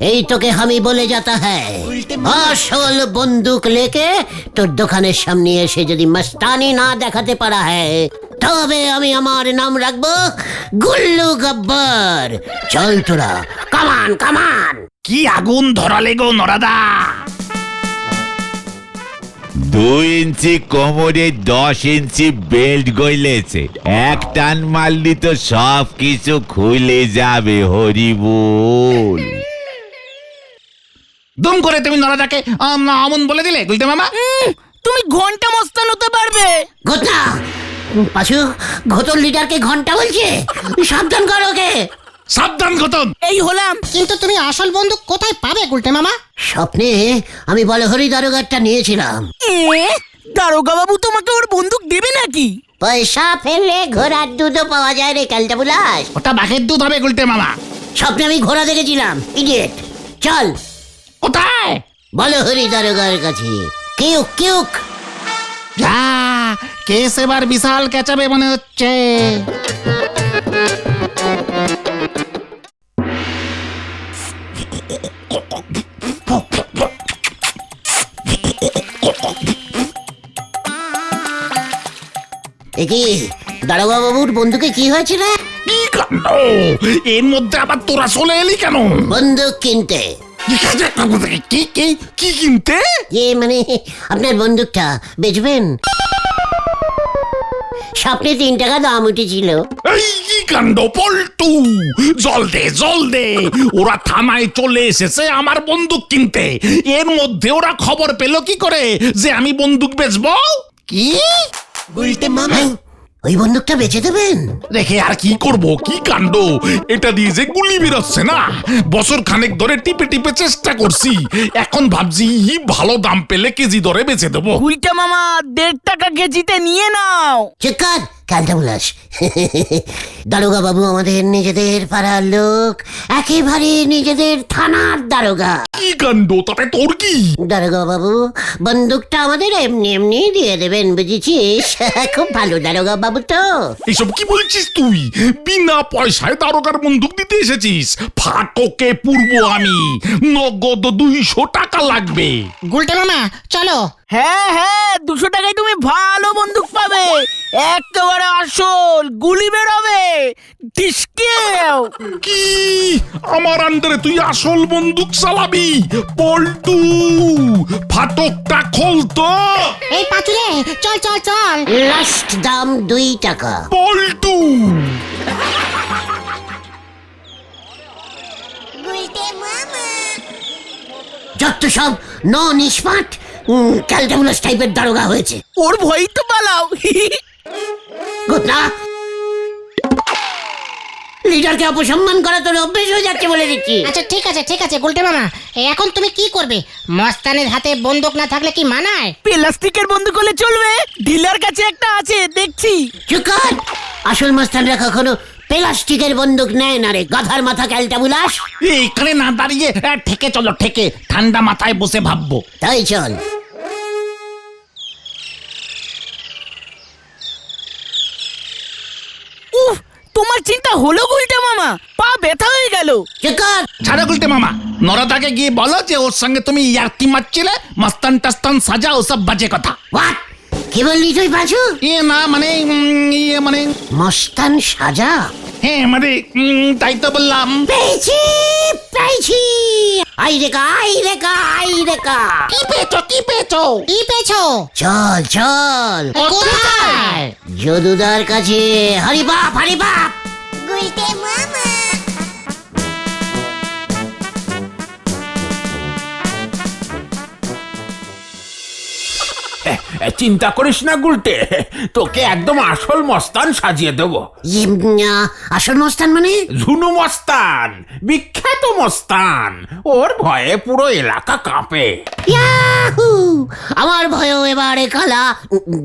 এই তোকে আমি বলে যাতা হ্যায়, আসল বন্দুক লেকে তোর দোকানের সামনে এসে যদি মস্তানি না দেখাতে পারা হয় তবে আমি আমার নাম রাখবো গুল্লু গব্বর। চল তোরা, কামান। কি আগুন ধরালে গো নরাদা! 2 ইঞ্চি কোমরে 10 ইঞ্চি বেল্ট গইলেছে, এক টান মারলি তো সব কিছু খুলে যাবে। হরি বল। দুম করে তুমি নরাদাকে আমন বলে দিলে গুলটে মামা। তুমি ঘন্টা মস্তান হতে পারবে। ঘটনা পাঁচু, ঘটন লিডারকে ঘন্টা বলছে, সাবধান কর ওকে। সাবধান ঘটন। এই হলাম। কিন্তু তুমি আসল বন্দুক কোথায় পাবে গুলটে মামা? স্বপ্নে আমি বলহরি দারোগারটা নিয়েছিলাম। দারোগা বাবু তোমাকে ওর বন্দুক দেবে নাকি? পয়সা ফেললে ঘোড়ার দুধও পাওয়া যায় রে ক্যালটা বুলাস। ওটা বাঘের দুধ হবে গুলটে মামা। স্বপ্নে আমি ঘোড়া দেখেছিলাম, ইডিয়েট। চল। কোথায়? বলহরি দারোগার কাছে। কিউক। যা, কেস এবার বিশাল কেচাবে মনে হচ্ছে। একি দারোগা বাবুর বন্দুকে কি হয়েছিল? কি কাণ্ড! এর মধ্যে আবার তোরা চলে এলি কেন? বন্দুক কিনতে। কি কিনতে? মানে আপনার বন্দুকটা বেচবেন? স্বপ্নে 3 টাকা দাম উঠেছিল। এই কি কাণ্ড পল্টু! জল দে! ওরা থানায় চলে এসেছে আমার বন্দুক কিনতে। এর মধ্যে ওরা খবর পেল কি করে যে আমি বন্দুক বেচবো? কি বলতে মামা, ওই বন্দুকটা বেচে দেবেন? রেখে আর কি করব? কি কাণ্ড! এটা দিয়ে যে গুলি বেরোচ্ছে না, বছর খানেক ধরে টিপে চেষ্টা করছি। এখন ভাবছি ভালো দাম পেলে কেজি দরে বেচে দেবো। গুলটে মামা 1.5 টাকা কেজিতে নিয়ে নাও। চিকার ক্যালটা বুলাস। দারোগা বাবু আমাদের নিজেদের পাড়ার লোক, একেবারে নিজেদের থানার দারোগা। কি কাণ্ড! তাতে তোর কি? দারোগা বাবু বন্দুকটা আমাদের এমনি দিয়ে দেবেন, বুঝেছিস? খুব ভালো দারোগা বাবু তো। এসব কি বলছিস তুই? বিনা পয়সায় দারোগার বন্দুক দিতে এসেছিস? ফাটকে পূর্ব আমি, নগদ 200 টাকা লাগবে। গুলটে মামা চলো। হ্যাঁ 200 টাকায় তুমি ভালো বন্দুক পাবে, একেবারে আসল, গুলি বেরোবে ডিস্কেও। কি আমার আন্ডারে তুই আসল বন্দুক চালাবি? পল্টু, ফাটকটা খোল তো। এই পাচুরে, চল। লাস্ট দাম 2 টাকা। পল্টু, যত সব নিষ্পাট ক্যালটাবুলাস টাইপের দারোগা হয়েছে। ওর ভয়ই তো পালাও। গোটা লিডারকে অপসম্মান করা তোর অভ্যেস হয়ে যাচ্ছে বলে দিচ্ছি। আচ্ছা ঠিক আছে গুলটে মামা, এখন তুমি কি করবে? মস্তানের হাতে বন্দুক না থাকলে কি মানায়? প্লাস্টিকের বন্দুক হলে চলবে, ডিলার কাছে একটা আছে দেখছি। চুকার, আসল মাস্টাররা কখনো প্লাস্টিকের বন্দুক নেয় না রে গাধার মাথা ক্যালটা বুলাস। এইখানে না দাঁড়িয়ে ঠেকে চলো, ঠেকে ঠান্ডা মাথায় বসে ভাববো। তাই চল। উফ, তোমার চিন্তা হলো গুলটে মামা? পা ব্যথা হয়ে গেল। চিকার ছাড়ো গুলটে মামা, নরাদাকে গিয়ে বলো যে ওর সঙ্গে তুমি ইয়ার্কি মারছিলে, মাস্তান টাস্তান সাজা, ওসব বাজে কথা। হোয়াট? কি বললি তুই পাঁচু? না মানে মস্তান সাজা? হ্যাঁ মানে তাই তো বললাম। পেয়েছি পেয়েছি। আই রেখা আই রেখা আই রেখা। কি পেয়েছো কি পেয়েছো? কি পেছো? চল চল কোথায়? যদুদার কাছে। হরি বাপ হরি বাপ। গুলটে মামা। চিন্তা করিস না গুলটে, তোকে একদম আসল মস্তান সাজিয়ে দেবো। আসল মস্তান মানে? ঝুনু মস্তান, বিখ্যাত মস্তান। ওর ভয়ে পুরো এলাকা কাঁপে। ইয়াহু! আমার ভয়ও এবারে কালা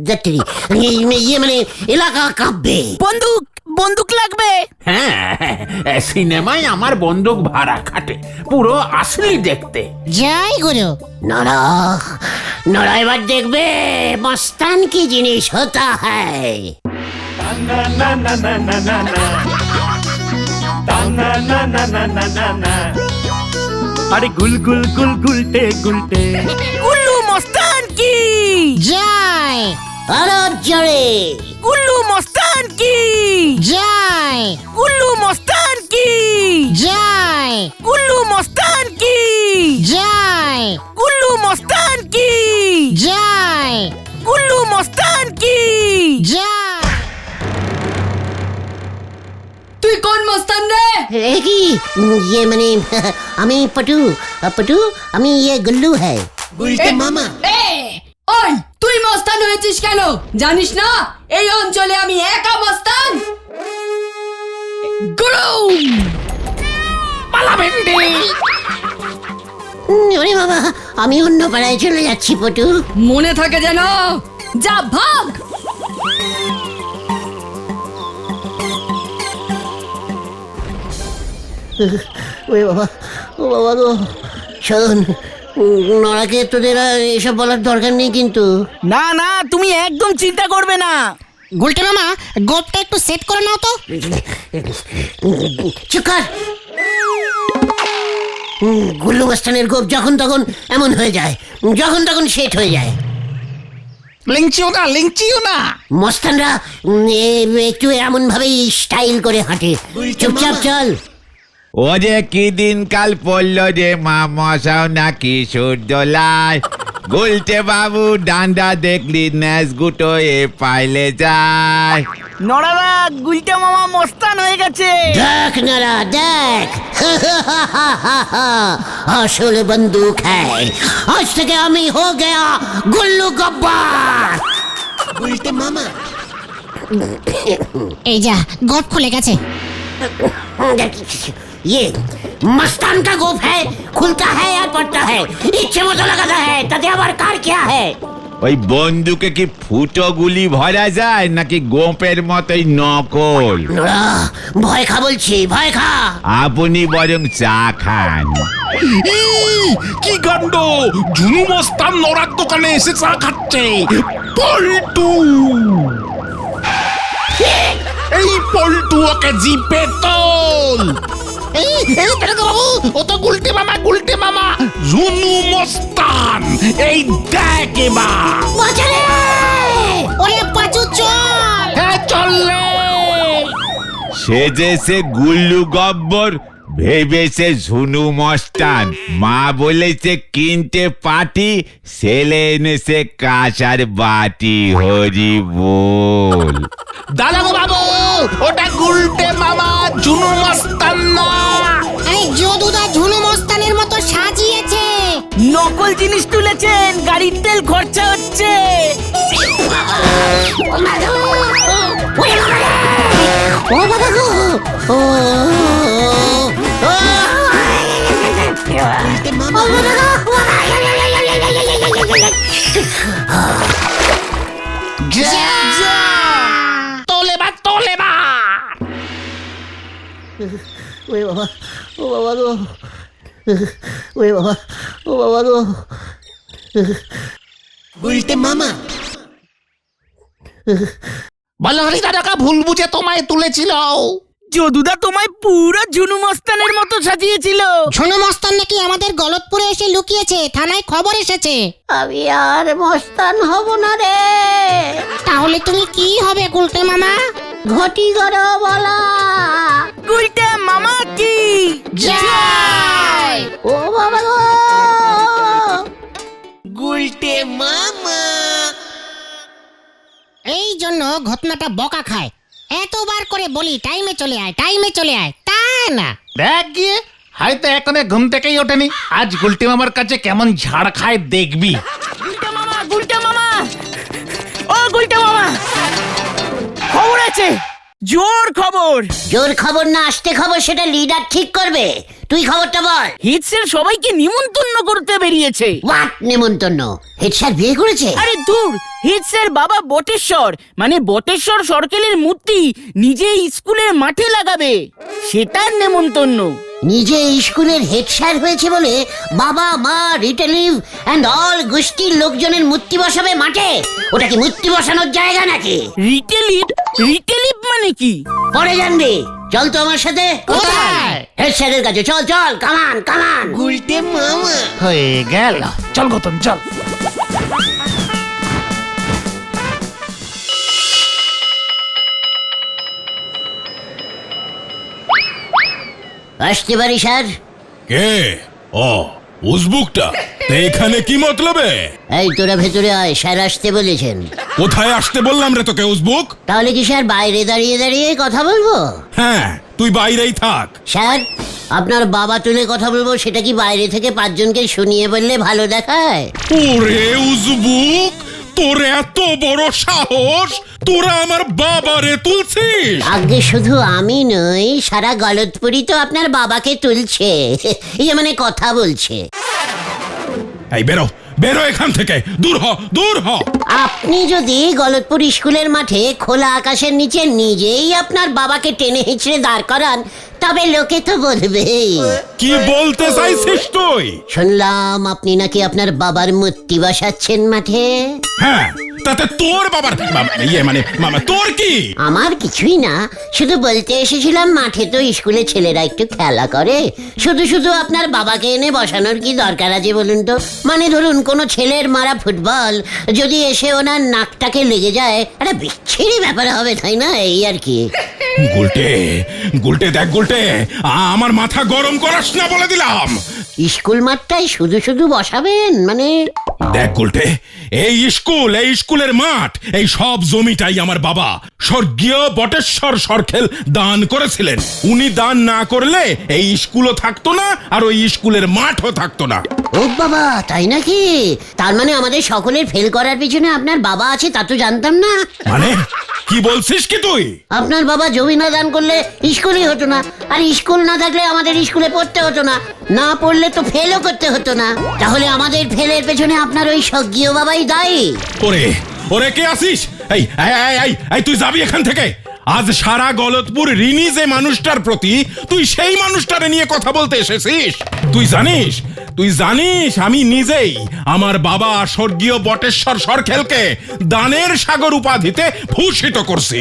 যাত্রী, ইয়ে মানে এলাকা কাঁপবে। বন্দুক বন্দুক লাগবে। হ্যাঁ, সিনেমায় আমার বন্দুক ভাড়া খাটে, পুরো আসলি দেখতে। জয় গুরু। নড়া নড়া এবার দেখবে মস্তান কি জিনিস হতা হ্যায়। আরে গুল গুল গুল গুলটে গুলটে। গুল্লু মস্তান কি জয় আরো জোরে। গুল্লু মস্তান কি জয় গুল্লু মস্তান কি জয় গুল্লু মস্তান কি জয় গুল্লু মস্তান কি জয় গুল্লু মস্তান কি জয়। তুই কোন মস্তান রে? এ কি ইয়ে মানে আমি পটু পটু, আমি ইয়ে গুল্লু হ্যায় গুলটে মামা। ওই তুই মস্তান হয়েছিস কেন? জানিস না এই অঞ্চলে আমি একা মস্তান? গুরু ওরে বাবা, আমি অন্য পাড়ায় চলে যাচ্ছি পটু। মনে থাকে যেন। যা ভাগ। ওরে বাবা, ও বাবা গো, শোন, নড়াকে তোদের আর এসব বলার দরকার নেই কিন্তু। না না, তুমি একদম চিন্তা করবে না। গুলটে মামা, গোপটা একটু সেট করে নাও তো। চুকার। গুল্লু মস্তানের গোপ যখন তখন এমন হয়ে যায়, যখন তখন সেট হয়ে যায়। লিংচিও না। মস্তানরা একটু এমন ভাবেই স্টাইল করে হাঁটে। চুপচাপ চল। ও যে কি দিনকাল পড়লো যে মা মশাও নাকি সুরদোলায়। গুলটে বাবু ডান্ডা দেখলি ন্যাস গুটো এ পাইলে যায়। নড়াদা, গুলটে মামা মস্তান হয়ে গেছে। দেখ নারা দেখ, আসল বন্দুক হ্যায়। আজ থেকে আমি হো গয়া গুল্লু গব্বার। গুলটে মামা। এই যা, গোপ খুলে গেছে। ये मस्तान का गोप है, खुलता है या पड़ता है, इच्छे मतो लगाता है, ताते आবার কার क्या है? ওই বন্দুকে কি ফুটো গুলি ভরা যায় নাকি গোপের মতোই নকল? নোরা, ভয় খা বলছি, ভয় খা। আপনি বরং চা খান। কি কাণ্ড! ঝুনু মস্তান নরার দোকানে এসে চা খাচ্ছে। পল্টু, এই পল্টু ওকে জিপে তোল। এই বাবু, ও তো গুলটে মামা ঝুনু মস্তান। এই দেখ এবার। বাঁচালে! ওরে পাঁচু চল। হ্যাঁ চললে। সেজেছে গুল্লু গব্বর, ভেবেছে ঝুনু মস্তান। মা বলেছে কিনতে পাটি, ছেলে এনেছে কাঁসার বাটি। হরি বল। দাঁড়াও বাবু, ওটা গুলটে মামা, ঝুনু মস্তান না। আরে যদুদা ঝুনু মস্তানের মতো সাজিয়েছে। নকল জিনিস তুলেছেন, গাড়ির তেল খরচা হচ্ছে। ও বাবা গো, ও গুলটে মামা। তোলে বা ওরে বাবা, ও বাবা গো, ওরে বাবা, ও বাবা গো। গুলটে মামা বলো হরি দাদা ভুল বুঝে তোমায় তুলেছিল। যদুদা তোমায় পুরো ঝুনু মস্তানের মতো সাজিয়েছিল। ঝুনু মস্তান নাকি আমাদের গলতপুরে এসে লুকিয়েছে, থানায় খবর এসেছে। আমি আর মস্তান হব না রে। তাহলে তুমি কি হবে গুলটে মামা? ঘটি করো বলা। গুলটে মামা কি জয়! ও বাবা গো, গুলটে মামা এই জন্য ঘটনাটা বকা খায়। এতবার করে বলি টাইমে চলে আয়, টাইমে চলে আয়, তা না। দেখ গিয়ে হয়তো এখনো ঘুম থেকেই ওঠেনি। আজ গুলটি মামার কাছে কেমন ঝাড় খায় দেখবি। গুলটে মামা, গুলটে মামা, ও গুলটে মামা, খবর আছে, জোর খবর। জোর খবর না আসতে খবর সেটা লিডার ঠিক করবে। তুই খবরটা বল। হিটসের সবাইকে নিমন্ত্রণ করতে বেরিয়েছে। হোয়াট নেমন্তন্ন? হেড স্যার বিয়ে করেছে? আরে দূর, হিটসের বাবা বটেশ্বর মানে বটেশ্বর সরকেলের মূর্তি নিজে স্কুলের মাঠে লাগাবে, সেটার নেমন্তন্ন। নিজে স্কুলের হেড স্যার হয়েছে বলে বাবা মা রিটেলিভ এন্ড অল গোষ্ঠীর লোকজনের মূর্তি বসাবে মাঠে? ওটা কি মূর্তি বসানোর জায়গা নাকি? রিটেলিভ, রিটেলিভ মানে কি? পরে জানবি। চল তো আমার সাথে। কোথায়? হেড স্যারের কাছে চল, চল, কামান কামান। গুলটে মামা হয়ে গেল, চল গৌতম চল। আসতে পারি স্যার? কে? ও উজবুকটা তা এখানে কি মতলবে? এই তোরা ভেতরে আয়, স্যার আসতে বলেছেন। কোথায় আসতে বললাম রে তোকে উজবুক? তাহলে কি স্যার বাইরে দাঁড়িয়ে দাঁড়িয়ে কথা বলবো? হ্যাঁ, তুই বাইরেই থাক। স্যার আপনার বাবা তুলে কথা বলবো, সেটা কি বাইরে থেকে পাঁচজনকে শুনিয়ে বললে ভালো দেখায়? ওরে উজবুক, তোর এত বড় সাহস, তোরা আমার বাবারে তুলছিস? আগে শুধু আমি নই, সারা গলতপুরি তো আপনার বাবাকে তুলছে। এই যে মানে কথা বলছে। এই বেরো, বেরো এখান থেকে, দূর হ, দূর হ। আপনি যদি গলতপুর স্কুলের মাঠে খোলা আকাশের নিচে নিজেই আপনার বাবাকে টেনে হিঁচড়ে দাঁড় করান, তবে লোকে তো বলবেই। কি বলতে চাইছিস তুই? শুনলাম আপনি নাকি আপনার বাবার মূর্তি বসাচ্ছেন মাঠে। হ্যাঁ, তাতে তোর বাবার মামা তোর কি? আমার কিছুই না, শুধু বলতে এসেছিলাম মাঠে তো স্কুলে ছেলেরা একটু খেলা করে, শুধু শুধু আপনার বাবাকে এনে বসানোর কি দরকার আছে বলুন তো? মানে ধরুন কোনো ছেলের মারা ফুটবল যদি এসে ওনার নাকটাকে লেগে যায়, একটা বিচ্ছিরি ব্যাপার হবে, তাই না? এই আর কি। গুলটে, গুলটে দেখ গুলটে, আমার মাথা গরম করাস না বলে দিলাম। স্কুল মাঠটাই শুধু শুধু বসাবেন মানে? দেখ গুলটে, এই স্কুলের মাঠ, এই সব জমিটাই আমার বাবা স্বর্গীয় বটেশ্বর সরকেল দান করেছিলেন। উনি দান না করলে এই স্কুলও থাকতো না, আর ওই স্কুলের মাঠও থাকতো না। ও বাবা, তাই নাকি? তার মানে আমাদের সকলের ফেল করার পিছনে আপনার বাবা আছে, তা তো জানতাম না। মানে কি বলছিস কি তুই? আপনার বাবা জমি না দান করলে স্কুলই হতো না, আর স্কুল না থাকলে আমাদের স্কুলে পড়তে হতো না, না পড়লে তো ফেলও করতে হতো না। তাহলে আমাদের ফেলের পেছনে আপনার ওই স্বর্গীয় বাবাই দায়ী। ওরে ওরে, কে আসিস? এই এই তুই যাবি এখান থেকে। আজ সারা গলতপুর ঋণী যে মানুষটার প্রতি, তুই সেই মানুষটারে নিয়ে কথা বলতে এসেছিস? তুই জানিস আমি নিজেই আমার বাবা স্বর্গীয় বটেশ্বর সরকেলকে দানের সাগর উপাধিতে ভূষিত করছি।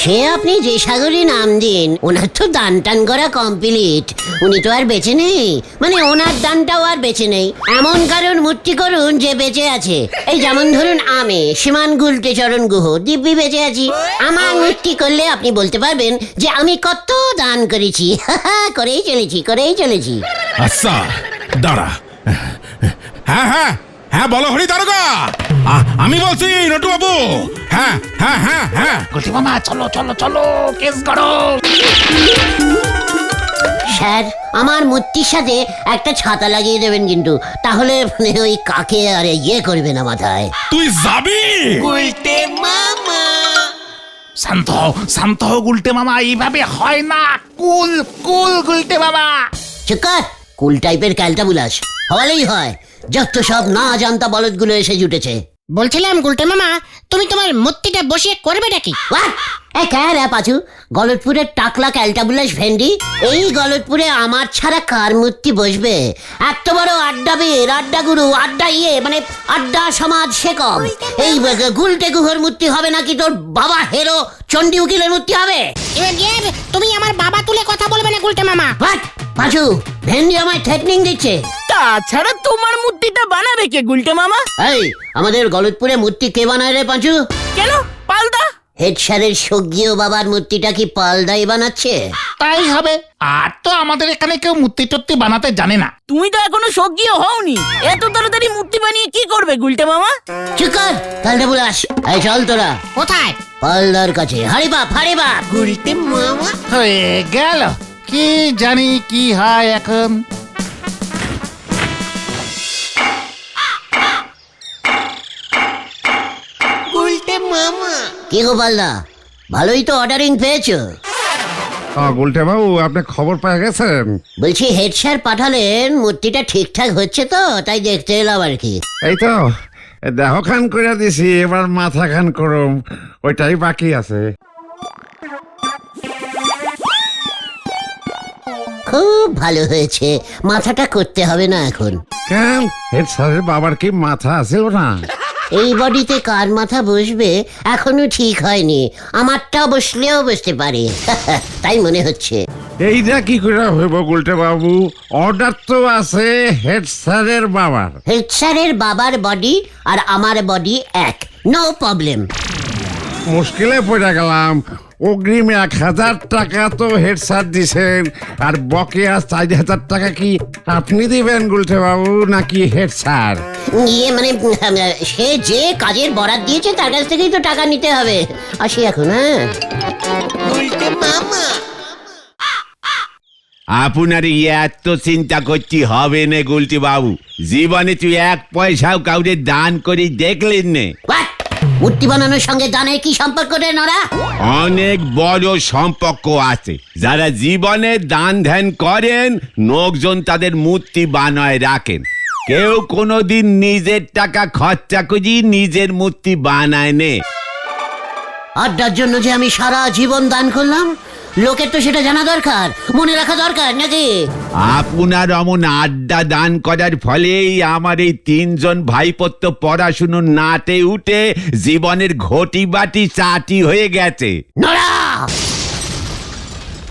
সে আপনি যে সাগরী নাম দিন, ওনার তো দান টান করা কমপ্লিট। উনি তো আর বেঁচে নেই, মানে ওনার দানটাও আর বেঁচে নেই। এমন কারণ মূর্তি করুন যে বেঁচে আছে। এই যেমন ধরুন আমি শ্রীমান গুলটে চরণ গুহ দিব্যি বেঁচে আছি। আমার মূর্তি করলে আপনি বলতে পারবেন যে আমি কত দান করেছি। করেই চলেছি। আচ্ছা দাঁড়া। হ্যাঁ হ্যাঁ হ্যাঁ, বলো হরি দারোগা, আমি বলছি নটু বাবু। হ্যাঁ হ্যাঁ হ্যাঁ হ্যাঁ। গুলটি মামা চলো চলো চলো, কেস করো। স্যার আমার মূর্তির সাথে একটা ছাতা লাগিয়ে দেবেন কিন্তু, তাহলে মানে ওই কাকে আর ইয়ে করবে না মাথায়। তুই যাবি? গুলটে মামা শান্ত হও গুলটে মামা, এইভাবে হয় না। কুল কুল গুলটে মামা। চুকার কুল টাইপের ক্যালটা বুলাস হওয়ালেই হয়। যত সব না জানতা বলদগুলো এসে জুটেছে। বলছিলাম গুলটে মামা, তুমি তোমার মূর্তিটা বসিয়ে করবে নাকি? এই কার পাচু, গলতপুরের টাকলা ক্যালটাবুলাস ভেন্ডি, এই গলতপুরে আমার ছাড়া কার মূর্তি বসবে? এত বড় আড্ডাবীর, আড্ডা গুরু, আড্ডা মানে আড্ডা সমাজ শেকব, এই গুলটে গুহর মূর্তি হবে নাকি তোর বাবা হেরো চণ্ডী উকিলের মূর্তি হবে? তুমি আমার বাবা তুলে কথা বলবে না গুলটে মামা। পাচু, ভেন্ডি আমায় থ্রেটনিং দিচ্ছে। তাছাড়া তোমার মূর্তিটা বানাবে কে গুলটে মামা? এই, আমাদের গলতপুরে মূর্তি কে বানায় রে পাঁচু? কেন, পাল্টা? হেড স্যারের স্বর্গীয় বাবার মূর্তিটা কি পালদাই বানাচ্ছে? তাই হবে। আর তো আমাদের এখানে কেউ মূর্তি টুর্তি বানাতে জানে না। তুমি তো এখনো স্বর্গীয় হওনি, এত তাড়াতাড়ি মূর্তি বানিয়ে কি করবে গুলটে মামা? চুপ কর, ক্যালটাবুলাস। এই চল তোরা। কোথায়? পালদার কাছে। হারি বাপ, হারি বাপ। গুলটে মামা হয়ে গেল, কি জানি কি হয় এখন। কি গো পালদা, ভালোই তো অর্ডারিং পেয়েছো। গুলটে বাবু, আপনি খবর পেয়ে গেছেন? বলছি হেড স্যার পাঠালেন, মূর্তিটা ঠিকঠাক হচ্ছে তো, তাই দেখতে এলাম আর কি। এই তো দেহ খান করে দিছি, এবার মাথা খান করুম, ওইটাই বাকি আছে। খুব ভালো হয়েছে, মাথাটা করতে হবে না এখন। কেন, হেড স্যারের বাবার কি মাথা আছিল না? এই বডিতে কার মাথা বসবে এখনো ঠিক হয়নি, আমারটা বসলেও বসতে পারে তাই মনে হচ্ছে। এইটা কি করে হইব গুলটে বাবু? অর্ডার তো আছে হেড স্যারের বাবার। হেড স্যারের বাবার বডি আর আমার বডি এক, নো প্রবলেম। মুশকিলে পড়ে গেলাম। অগ্রিম 1000 টাকা তো হেড স্যার দিছেন, আর বকেয়া 4000 টাকা কি আপনি দিবেন গুলটে বাবু নাকি হেড স্যার? ইয়ে মানে সে যে কাজের বরাত দিয়েছে তার কাছ থেকেই তো টাকা নিতে হবে। আসি এখন, হ্যাঁ। আপনার এত চিন্তা করতে হবে না গুলটি বাবু, জীবনে তুই 1 পয়সাও কাউরে দান করে দেখলেন নে। মূর্তি বানানোর সঙ্গে দানের কি সম্পর্ক রে নরা? অনেক বড় সম্পর্ক আছে। যারা জীবনে দান ধ্যান করেন, লোকজন তাদের মূর্তি বানায় রাখেন। কেউ কোনোদিন নিজের টাকা খরচা করে নিজের মূর্তি বানায় নে। আড্ডার জন্য যে আমি সারা জীবন দান করলাম, লোকের তো সেটা জানা দরকার, মনে রাখা দরকার নাকি? আপনার অমন আড্ডা দান করার ফলেই আমার এই 3 জন ভাইপত্র পড়াশুনো নাতে উঠে জীবনের ঘটি বাটি চাটি হয়ে গেছে। নরা,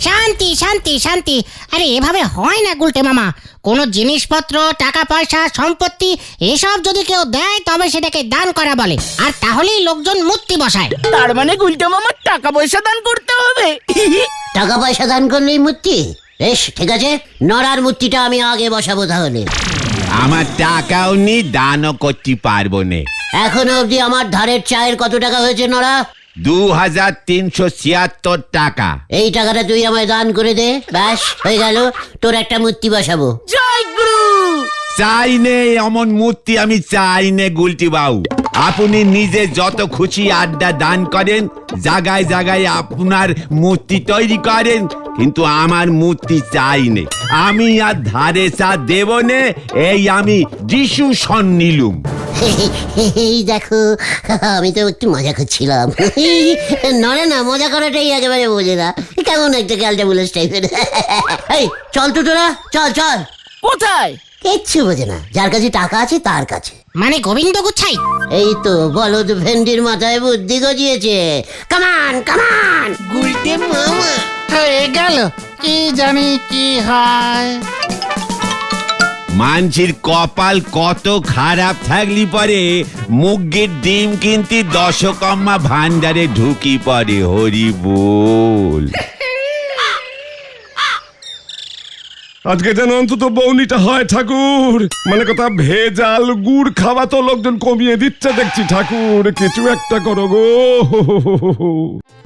শান্তি শান্তি শান্তি। আরে এভাবে হয় না গুলটে মামা, কোনো জিনিসপত্র, টাকা পয়সা, সম্পত্তি এসব যদি কেউ দেয় তবে সেটাকে দান করা বলে, আর তাহলেই লোকজন মূর্তি বসায়। তার মানে গুলটে মামার টাকা পয়সা দান করতে হবে? টাকা পয়সা দান করলেই মূর্তি? বেশ, ঠিক আছে, নরার মূর্তিটা আমি আগে বসাবো তাহলে। আমার টাকাও নি, দানও করতে পারবো না। এখনো অবধি আমার ধারের চায়ের কত টাকা হয়েছে নরা? 2376 টাকা। এই টাকাটা তুই আমায় দান করে দে, ব্যাস হয়ে গেল, তোর একটা মূর্তি বসাবো। জয় গুরু। চাই নে অমন মূর্তি, আমি চাই নে গুলটি বাবু। আপনি নিজে যত খুশি আড্ডা দান করেন, জায়গায় জায়গায় আপনার মূর্তি তৈরি করেন, কিন্তু আমার মূর্তি চাই নে। আমি আর ধারে চা দেব নে, এই আমি ডিসিশন নিলুম। এই দেখো, আমি তো একটু মজা করছিলাম। নরে না, মজা করাটাই একেবারে বোঝে না, কেমন একটা ক্যালটাবুলাস টাইপের। এই চল তো তোরা, চল চল। কোথায়? কিচ্ছু বোঝে না, যার কাছে টাকা আছে তার কাছে। মানে গোবিন্দ গুচ্ছাই? এই তো বলদ ভেন্ডির মাথায় বুদ্ধি গজিয়েছে। কামান কামান। গুলটে মামা হয়ে গেল, কি জানি কি হয়। মানসির কপাল কত খারাপ থাকলি পরে মুগের ডিম কিনতে দশকম্মা ভান্ডারে ঢুকি পড়ে। হরি বল। আজকে যেন অন্তত বৌনিটা হয় ঠাকুর, মানে কথা ভেজাল গুড় খাওয়া তো লোকজন কমিয়ে দিচ্ছে দেখছি ঠাকুর, কিছু একটা করো গো।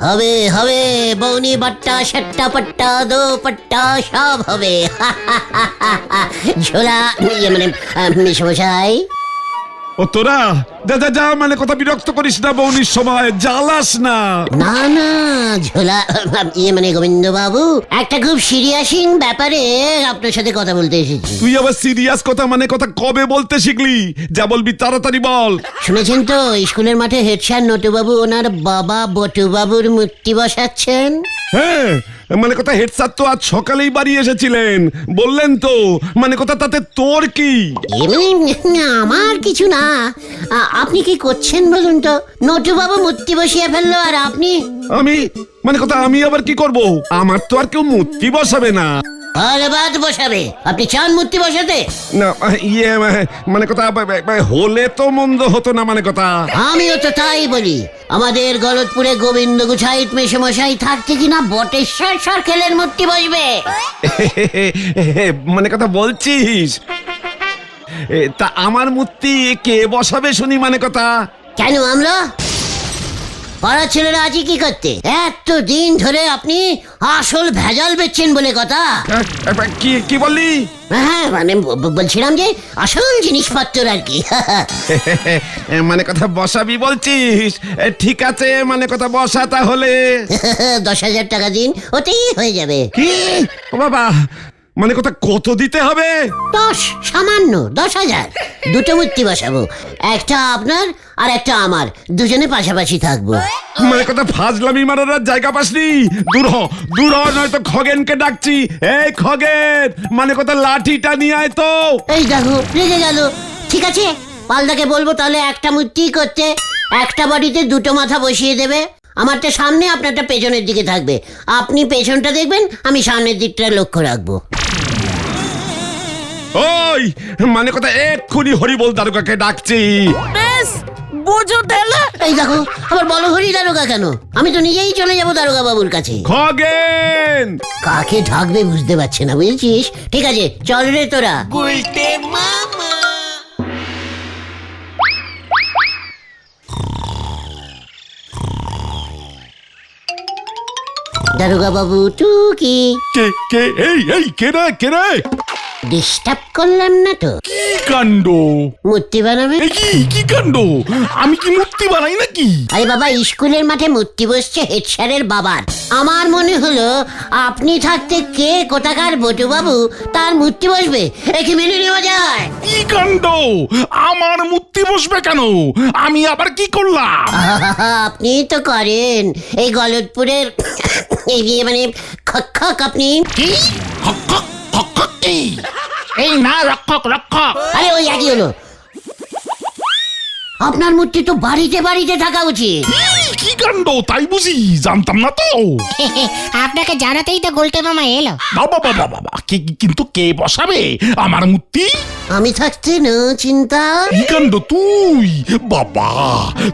হবে হবে, বৌনি বাট্টা সেট্টা পাট্টা দো পাট্টা সব হবে। ঝোলা মানে মেশমশাই। ও তোরা যা যা যা, মানে কথা বিরক্ত করিস না বৌনির সময়, জ্বালাস না। না না ঝোলা, মানে গোবিন্দ বাবু, একটা খুব সিরিয়াসিং ব্যাপারে আপনার সাথে কথা বলতে এসেছি। তুই আবার সিরিয়াস কথা মানে কথা কবে বলতে শিখলি? যা বলবি তাড়াতাড়ি বল। শুনেছেন তো স্কুলের মাঠে হেড স্যার নটুবাবু ওনার বাবা বটুবাবুর মূর্তি বসাচ্ছেন? হ্যাঁ, মানে কথা হেড স্যার তো আজ সকালেই বাড়ি এসেছিলেন, বললেন তো। মানে কথা তাতে তোর কি? এমনি আমার কিছু না। আপনি কি করছেন বলুন তো? নটুবাবু মূর্তি বসিয়ে ফেললো আর আপনি? আমি মানে কথা আমি আবার কি করব? আমার তো আর কেউ মূর্তি বসাবে না। ধন্যবাদ বসাবে। আপনি চান মূর্তি বসাতে? না ইয়ে মানে কথা হলে তো মন্দ হতো না। মানে কথা আমিও তো তাই বলি। আমাদের গলতপুরে গোবিন্দ গুছাইত মেশামশাই থাকতে কিনা বটেশ্বর সরকেলের মূর্তি বসবে। মানে কথা বলছিস? তা আমার মূর্তি কে বসাবে শুনি? মানে কথা কেন আমরা পাড়ার ছেলেরা আজই কি করতে? এতদিন ধরে আপনি আসল ভেজাল বেচছেন বলে কথা। কি কি বললি? হ্যাঁ মানে বলছিলাম যে আসল জিনিসপত্র আর কি। মানে কথা বসাবি বলছিস? ঠিক আছে, মানে কথা বসা তাহলে। 10,000 টাকা দিন, ওতেই হয়ে যাবে। কি? ও বাবা, মানে কথা কত দিতে হবে? 10, সামান্য 10,000। দুটো মূর্তি বসাবো, একটা আপনার আর একটা আমার, দুজনে পাশাপাশি থাকবো। মানে কথা ফাজলামি মারার আর জায়গা পাসনি? দূর হ, দূর হ, নয়তো খগেনকে ডাকছি। এই খগেন, মানে কথা লাঠিটা নিয়ে আয় তো। এই দেখো রেগে গেল। ঠিক আছে, পালদাকে বলবো তাহলে একটা মূর্তি করতে। একটা বডিতে দুটো মাথা বসিয়ে দেবে। আমারটা সামনে, আপনারটা পেছনের দিকে থাকবে। আপনি পেছনটা দেখবেন, আমি সামনের দিকটা লক্ষ্য রাখবো। ওই মানে কথা এক্ষুনি হরিবল দারোগাকে ডাকছি। বেশ বোঝো তাহলে। এই দেখো আবার বলো হরি দারোগা কেন? আমি তো নিজেই চলে যাবো দারোগা বাবুর কাছে। খগেন কাকে ঢাকবে বুঝতে পারছে না, বুঝেছিস? ঠিক আছে চল রে তোরা। দারোগা বাবু টুকি, কে কে? এই এই কে রে, কে রে? ডিস্টার্ব করলাম না তো? কি কাণ্ড! মূর্তি বানাবে? এই কি কাণ্ড! আমি কি মূর্তি বানাই নাকি? আরে বাবা, স্কুলের মাঠে মূর্তি বসছে হেড স্যারের বাবার। আমার মনে হলো আপনি থাকতে কে কোথাকার বটু বাবু তার মূর্তি বসবে, একে মেনে নেওয়া যায়? কি কাণ্ড! আমার মূর্তি বসবে কেন? আমি আবার কি করলাম? আপনি তো করেন এই গলতপুরের এই মানে খক আপনি। কি? হক হক হক হক কি? এই না, রক্ষক রক্ষক। আরে ওই একই হলো। আপনার মূর্তি তো বাড়িতে বাড়িতে থাকা উচিত। কি কাণ্ড! তাই বুঝি, জানতাম না তো। আপনাকে জানাতেই তো গুলটে মামা এলো। বাবা বাবা বাবা, কিন্তু কে বসাবে আমার মূর্তি? আমি থাকতে না চিন্তা। কি কাণ্ড! তুই বাবা,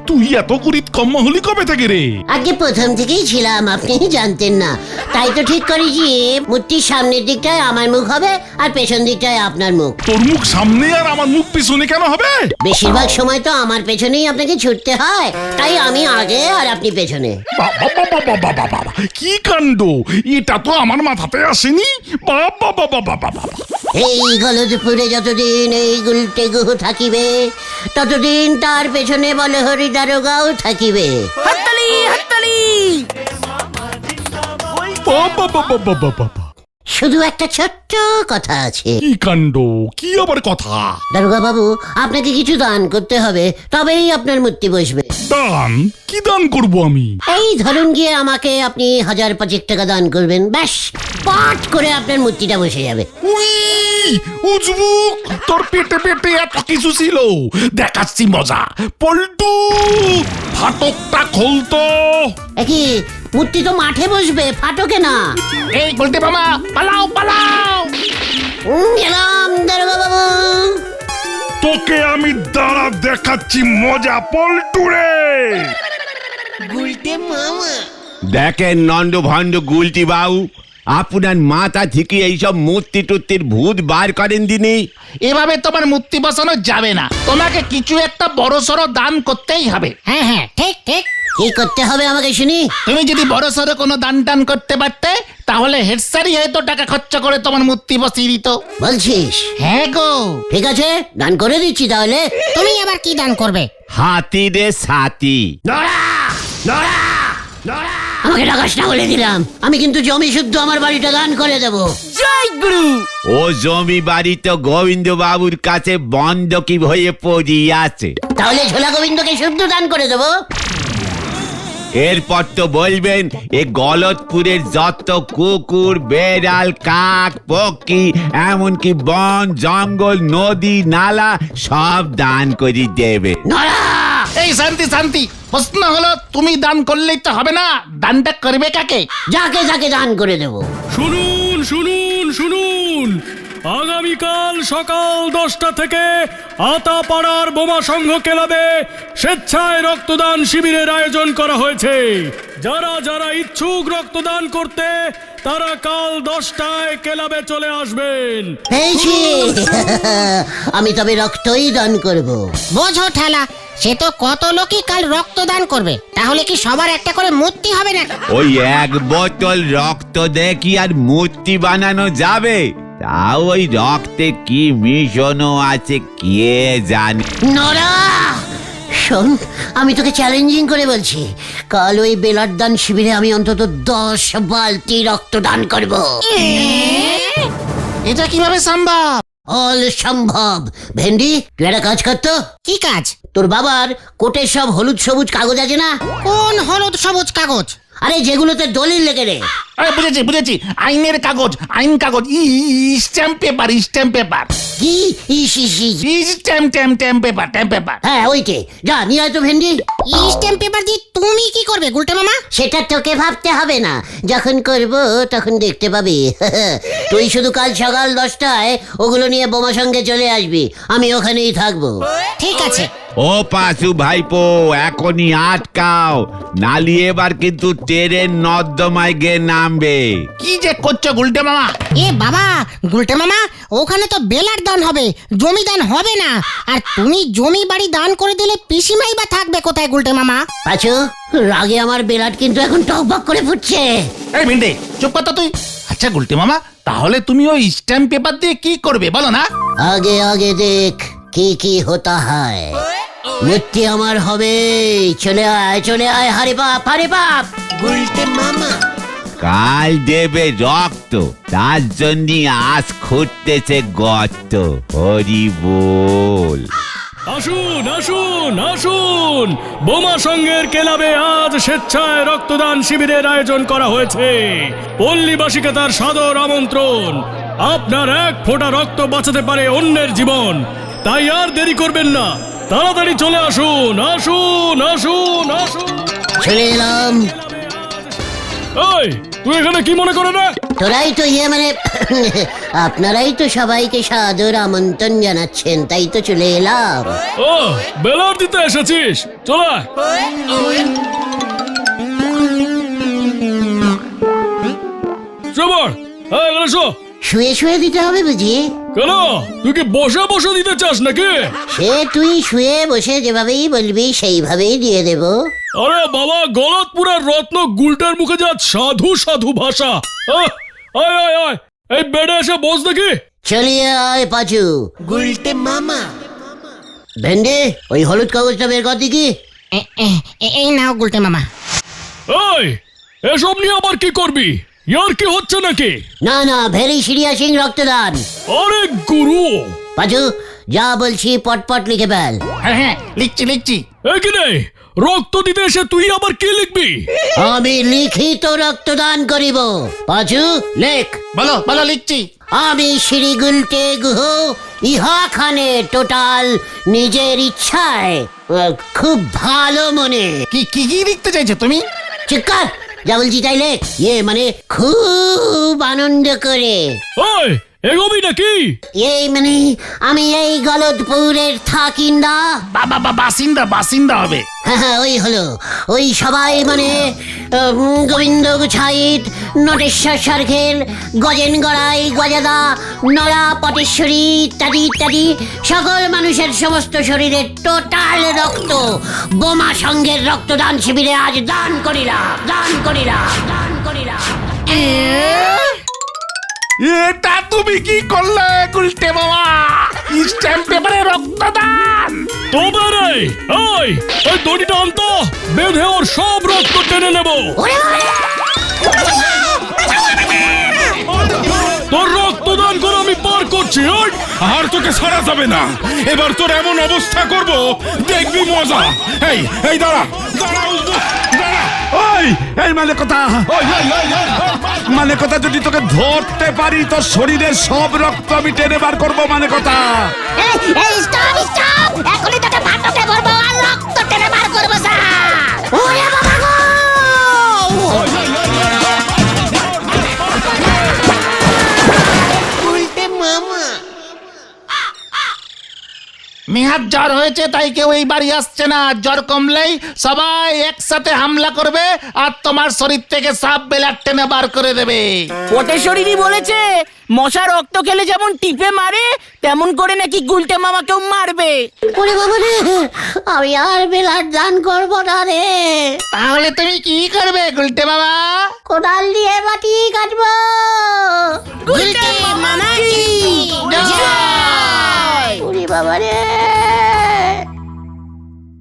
তুই এত কুড়িত কম হলি কবে থেকে রে? আগে প্রথম থেকেই ছিলাম, আপনি জানতেন না। তাই তো ঠিক করেছি মূর্তির সামনের দিকটায় আমার মুখ হবে আর পেছন দিকটায় আপনার মুখ। তোর মুখ সামনে আর আমার মুখ পিছনে কেন হবে? বেশিরভাগ সময় তো আমার পেছনেই আপনাকে ছুটতে হয়, তাই আমি আগে আর আপনি পেছনে। বাবা বাবা বাবা বাবা, কি কাণ্ড! এটা তো আমার মাথাতে আসেনি। বাবা বাবা বাবা বাবা, এই গলতপুরে যতদিন এই গুলটে গুহ থাকিবে, ততদিন তার পেছনে বলহরি দারোগাও থাকিবে। হাততালি হাততালি। বাবা বাবা বাবা বাবা, শুধু একটা ছোট্ট কথা আছে। কি কাণ্ড! কি আবার কথা? দারোগা বাবু, আপনাকে কিছু দান করতে হবে, তবেই আপনার মূর্তি বসবে। দান? কি দান করব আমি? এই ধরুন গিয়ে আমাকে আপনি 1,500 টাকা দান করবেন, ব্যাস পাট করে আপনার মূর্তিটা বসে যাবে। উই, উজবুক, তোর পেটে পেটে এত কিছু ছিল! দেখাচ্ছি মজা। পল্টু, ফাটকটা খুলতো। একই মূর্তি তো মাঠে বসবে, ফাটকে না। এই বলতে মামা, পালাও পালাও! গেলাম দারোগা বাবু। তোকে আমি দাঁড়া দেখাচ্ছি মজা, পল্টু রে। দেখেন নন্দ ভণ্ড গুলটি বাবু, আপনার মাথা থেকে এইসব মূর্তি টুর্তির ভূত বার করেন দিনি। এভাবে তোমার মূর্তি বসানো যাবে না, তোমাকে কিছু একটা বড় সড়ো দান করতেই হবে। হ্যাঁ হ্যাঁ ঠিক ঠিক। কি করতে হবে আমাকে শুনি? তুমি যদি বড় সড়ো কোনো দান টান করতে পারতে তাহলে হেড স্যারই হয়তো টাকা খরচা করে তোমার মূর্তি বসিয়ে দিত। বলছিস? হ্যাঁ গো। ঠিক আছে, দান করে দিচ্ছি তাহলে। তুমি আবার কি দান করবে? হাতি রে সাথী। আমাকে ডাকাস না বলে দিলাম, আমি কিন্তু জমি শুদ্ধ আমার বাড়িটা দান করে দেবো। জয় গুরু। ও জমি বাড়ি তো গোবিন্দ বাবুর কাছে বন্ধকি হয়ে পড়িয়ে আছে। তাহলে ঝোলা গোবিন্দকে শুদ্ধ দান করে দেবো। এরপর তো বলবেন এ গলতপুরের যত কুকুর, বেড়াল, কাক, পক্ষী, এমনকি বন, জঙ্গল, নদী, নালা সব দান করে দেবে। এই শান্তি শান্তি, প্রশ্ন হলো তুমি দান করলেই তো হবে না, দানটা করবে কাকে? যাকে যাকে দান করে দেবো। শুনুন শুনুন শুনুন, আগামীকাল সকাল 10টা থেকে আতাপাড়ার বোমা সংঘ ক্লাবে স্বেচ্ছায় রক্তদান শিবিরের আয়োজন করা হয়েছে। যারা যারা ইচ্ছুক রক্তদান করতে তারা কাল 10টায় ক্লাবে চলে আসবেন। পেয়েছি। আমি তবে রক্তই দান করব। বোঝো ঠেলা, সে তো কত লোকই কাল রক্তদান করবে, তাহলে কি সবার একটা করে মূর্তি হবে না? ওই এক বোতল রক্ত দিয়ে কি আর মূর্তি বানানো যাবে? তাও ওই রক্তে কি মিশনো আছে কে জানে। নরা, শোন, আমি তোকে চ্যালেঞ্জিং করে বলছি, কাল ওই বেলার দান শিবিরে আমি অন্তত 10 বালতি রক্ত দান করব। এটা কিভাবে সম্ভব? অল সম্ভব। ভেন্ডি, তুই একটা কাজ করতো। কি কাজ? তোর বাবার কোটের সব হলুদ সবুজ কাগজ আছে না? কোন হলুদ সবুজ কাগজ? আরে যেগুলোতে দলিল লেগে রে। আরে বুঝেছি বুঝেছি, আইনের কাগজ, আইন কাগজ, স্ট্যাম্প পেপার, স্ট্যাম্প পেপার, কি ইস ইস ইস। Stamp paper, stamp paper. হ্যাঁ ওইটে, যা নিয়ে আয় তো ভেন্ডি। স্ট্যাম্প পেপার দিয়ে তুমি কি করবে গুলটে মামা? সেটা তোকে ভাবতে হবে না, যখন করব তখন দেখতে পাবি। তুই শুধু কাল সকাল 10টায় ওগুলো নিয়ে বোমা সঙ্গে চলে আসবি, আমি ওখানেই থাকবো। ঠিক আছে। ও পাশু ভাইপো, এখনই আটকাও, নালি এবার কিন্তু ট্রেনের নর্দমায় গিয়ে নামবে। কি যে করছো গুলটে মামা? এ বাবা গুলটে মামা, ওখানে তো বেলার দান হবে, জমি দান হবে না। আর তুমি জমি বাড়ি দান করে দিলে পিসিমাই বা থাকবে কোথায় গুলটে মামা? পাচু, রাগে আমার বেলাট কিন্তু এখন টকবক করে ফুটছে। এই ভিন্ডে, চুপ কর তো তুই। আচ্ছা গুলটে মামা, তাহলে তুমি ওই স্ট্যাম্প পেপার দিয়ে কি করবে বলো না? আগে আগে দেখ কি কি হতা হয়। মূর্তি আমার হবে। চলে আয় হারে বাপ, হারে বাপ। গুলটে মামা কাল দেবে রক্ত, তার জন্য আজ খুঁড়তেছে গর্ত। হরি বল। আসুন আসুন আসুন, বোমা সংঘের ক্লাবে আজ স্বেচ্ছায় রক্তদান শিবিরের আয়োজন করা হয়েছে। পল্লীবাসীকে তার সাদর আমন্ত্রণ। আপনার এক ফোঁটা রক্ত বাঁচাতে পারে অন্যের জীবন, তাই আর দেরি করবেন না, তাড়াতাড়ি চলে আসুন আসুন আসুন আসুন। চলে এলাম। এই, তুই এখানে কি মনে করে না? তোরাই তো মানে আপনারাই তো সবাইকে সাদর আমন্ত্রণ জানাচ্ছেন, তাই তো চলে এলাম। ও, বেলার দিতে এসেছিস, চল আয়। সবার, এখানে শো। শুয়ে শুয়ে দিতে হবে বুঝি? কেন, তুই কি বসে বসে দিতে চাস নাকি? সে তুই শুয়ে বসে যেভাবেই বলবি সেইভাবেই দিয়ে দেব। আরে বাবা, গলতপুরের রত্ন গুলটার মুখে যা সাধু সাধু ভাষা। আয় আয় আয়, এই বেডে এসে বস দেখি। চলিয়ে আয় পাচু। গুলটে মামা। ভেন্ডি, ওই হলুদ কাগজটা বের কর দেখি। এই নাও গুলটে মামা। এই, এসব নিয়ে আবার কি করবি? ইয়ার কি হচ্ছে নাকি? না না, ভেরি সিরিয়াসিং রক্তদান। আরে গুরু। পাচু, যা বলছি পটপট লিখে ফেল। হ্যাঁ হ্যাঁ, লিখছি লিখছি। কি রে, রক্ত দিতে এসে তুই আবার কি লিখবি? আমি লিখিত রক্তদান করিব। পাচু, লেখ। বলো বলো, লিখছি। আমি শ্রী গুলটে গুহ ইহা খানে টোটাল নিজের ইচ্ছায় খুব ভালো মনে। কি কি কি লিখতে চাইছো তুমি? চিৎকার, যা বলছি তাই লেখ। মানে খুব আনন্দ করে। ওই, এগোবি নাকি? মানে আমি এই গলতপুরের থাকিন্দা। বাবা বাসিন্দা, বাসিন্দা হবে। হ্যাঁ, ওই হলো ওই সবাই মানে গোবিন্দ গুছাইত, নটেশ্বর সরখেল, গজেন গড়াই, গজাদা, নরা, পটেশ্বরী ইত্যাদি ইত্যাদি সকল মানুষের সমস্ত শরীরের টোটাল রক্ত বোমা সংঘের রক্তদান শিবিরে আজ দান করিলাম। এটা তুমি কি করলে গুলটে মামা? স্ট্যাম্প পেপারে রক্তদান? তবে রে ওই ওই দড়িটা অন্ত বেঁধে ওর সব রক্ত টেনে নেব। তোর রক্তদান করে আমি পার করছি, ওই আর তোকে ছাড়া যাবে না। এবার তোর এমন অবস্থা করব দেখবি মজা। এই দাঁড়া দাঁড়া দাঁড়া। এই মানে কথা যদি তোকে ধরতে পারি তোর শরীরের সব রক্ত আমি টেনে বার করবো মানে কথা। এই স্টপ স্টপ, এখনই তোকে ভাটকে ভরবো আর রক্ত টেনে বার করবো স্যার। ওরে বাবা গো! মেহার জ্বর হয়েছে তাই কেউ এই বাড়ি আসছে না। জ্বর কমলেই সবাই একসাথে হামলা করবে আর তোমার শরীর থেকে সাপ বেলার টেনে বার করে দেবে। পটেশ্বরী বলেছে মশা রক্ত খেলে যেমন টিপে মারে তেমন করে নাকি গুলটে মামাকেও মারবে। ওরে বাবা রে, আমি আর বেলার দান করবো না রে। তাহলে তুমি কি করবে গুলটে মামা? কোদাল দিয়ে মাটি কাটবো। গুলটে মামা কি জয়! ওরে বাবা রে।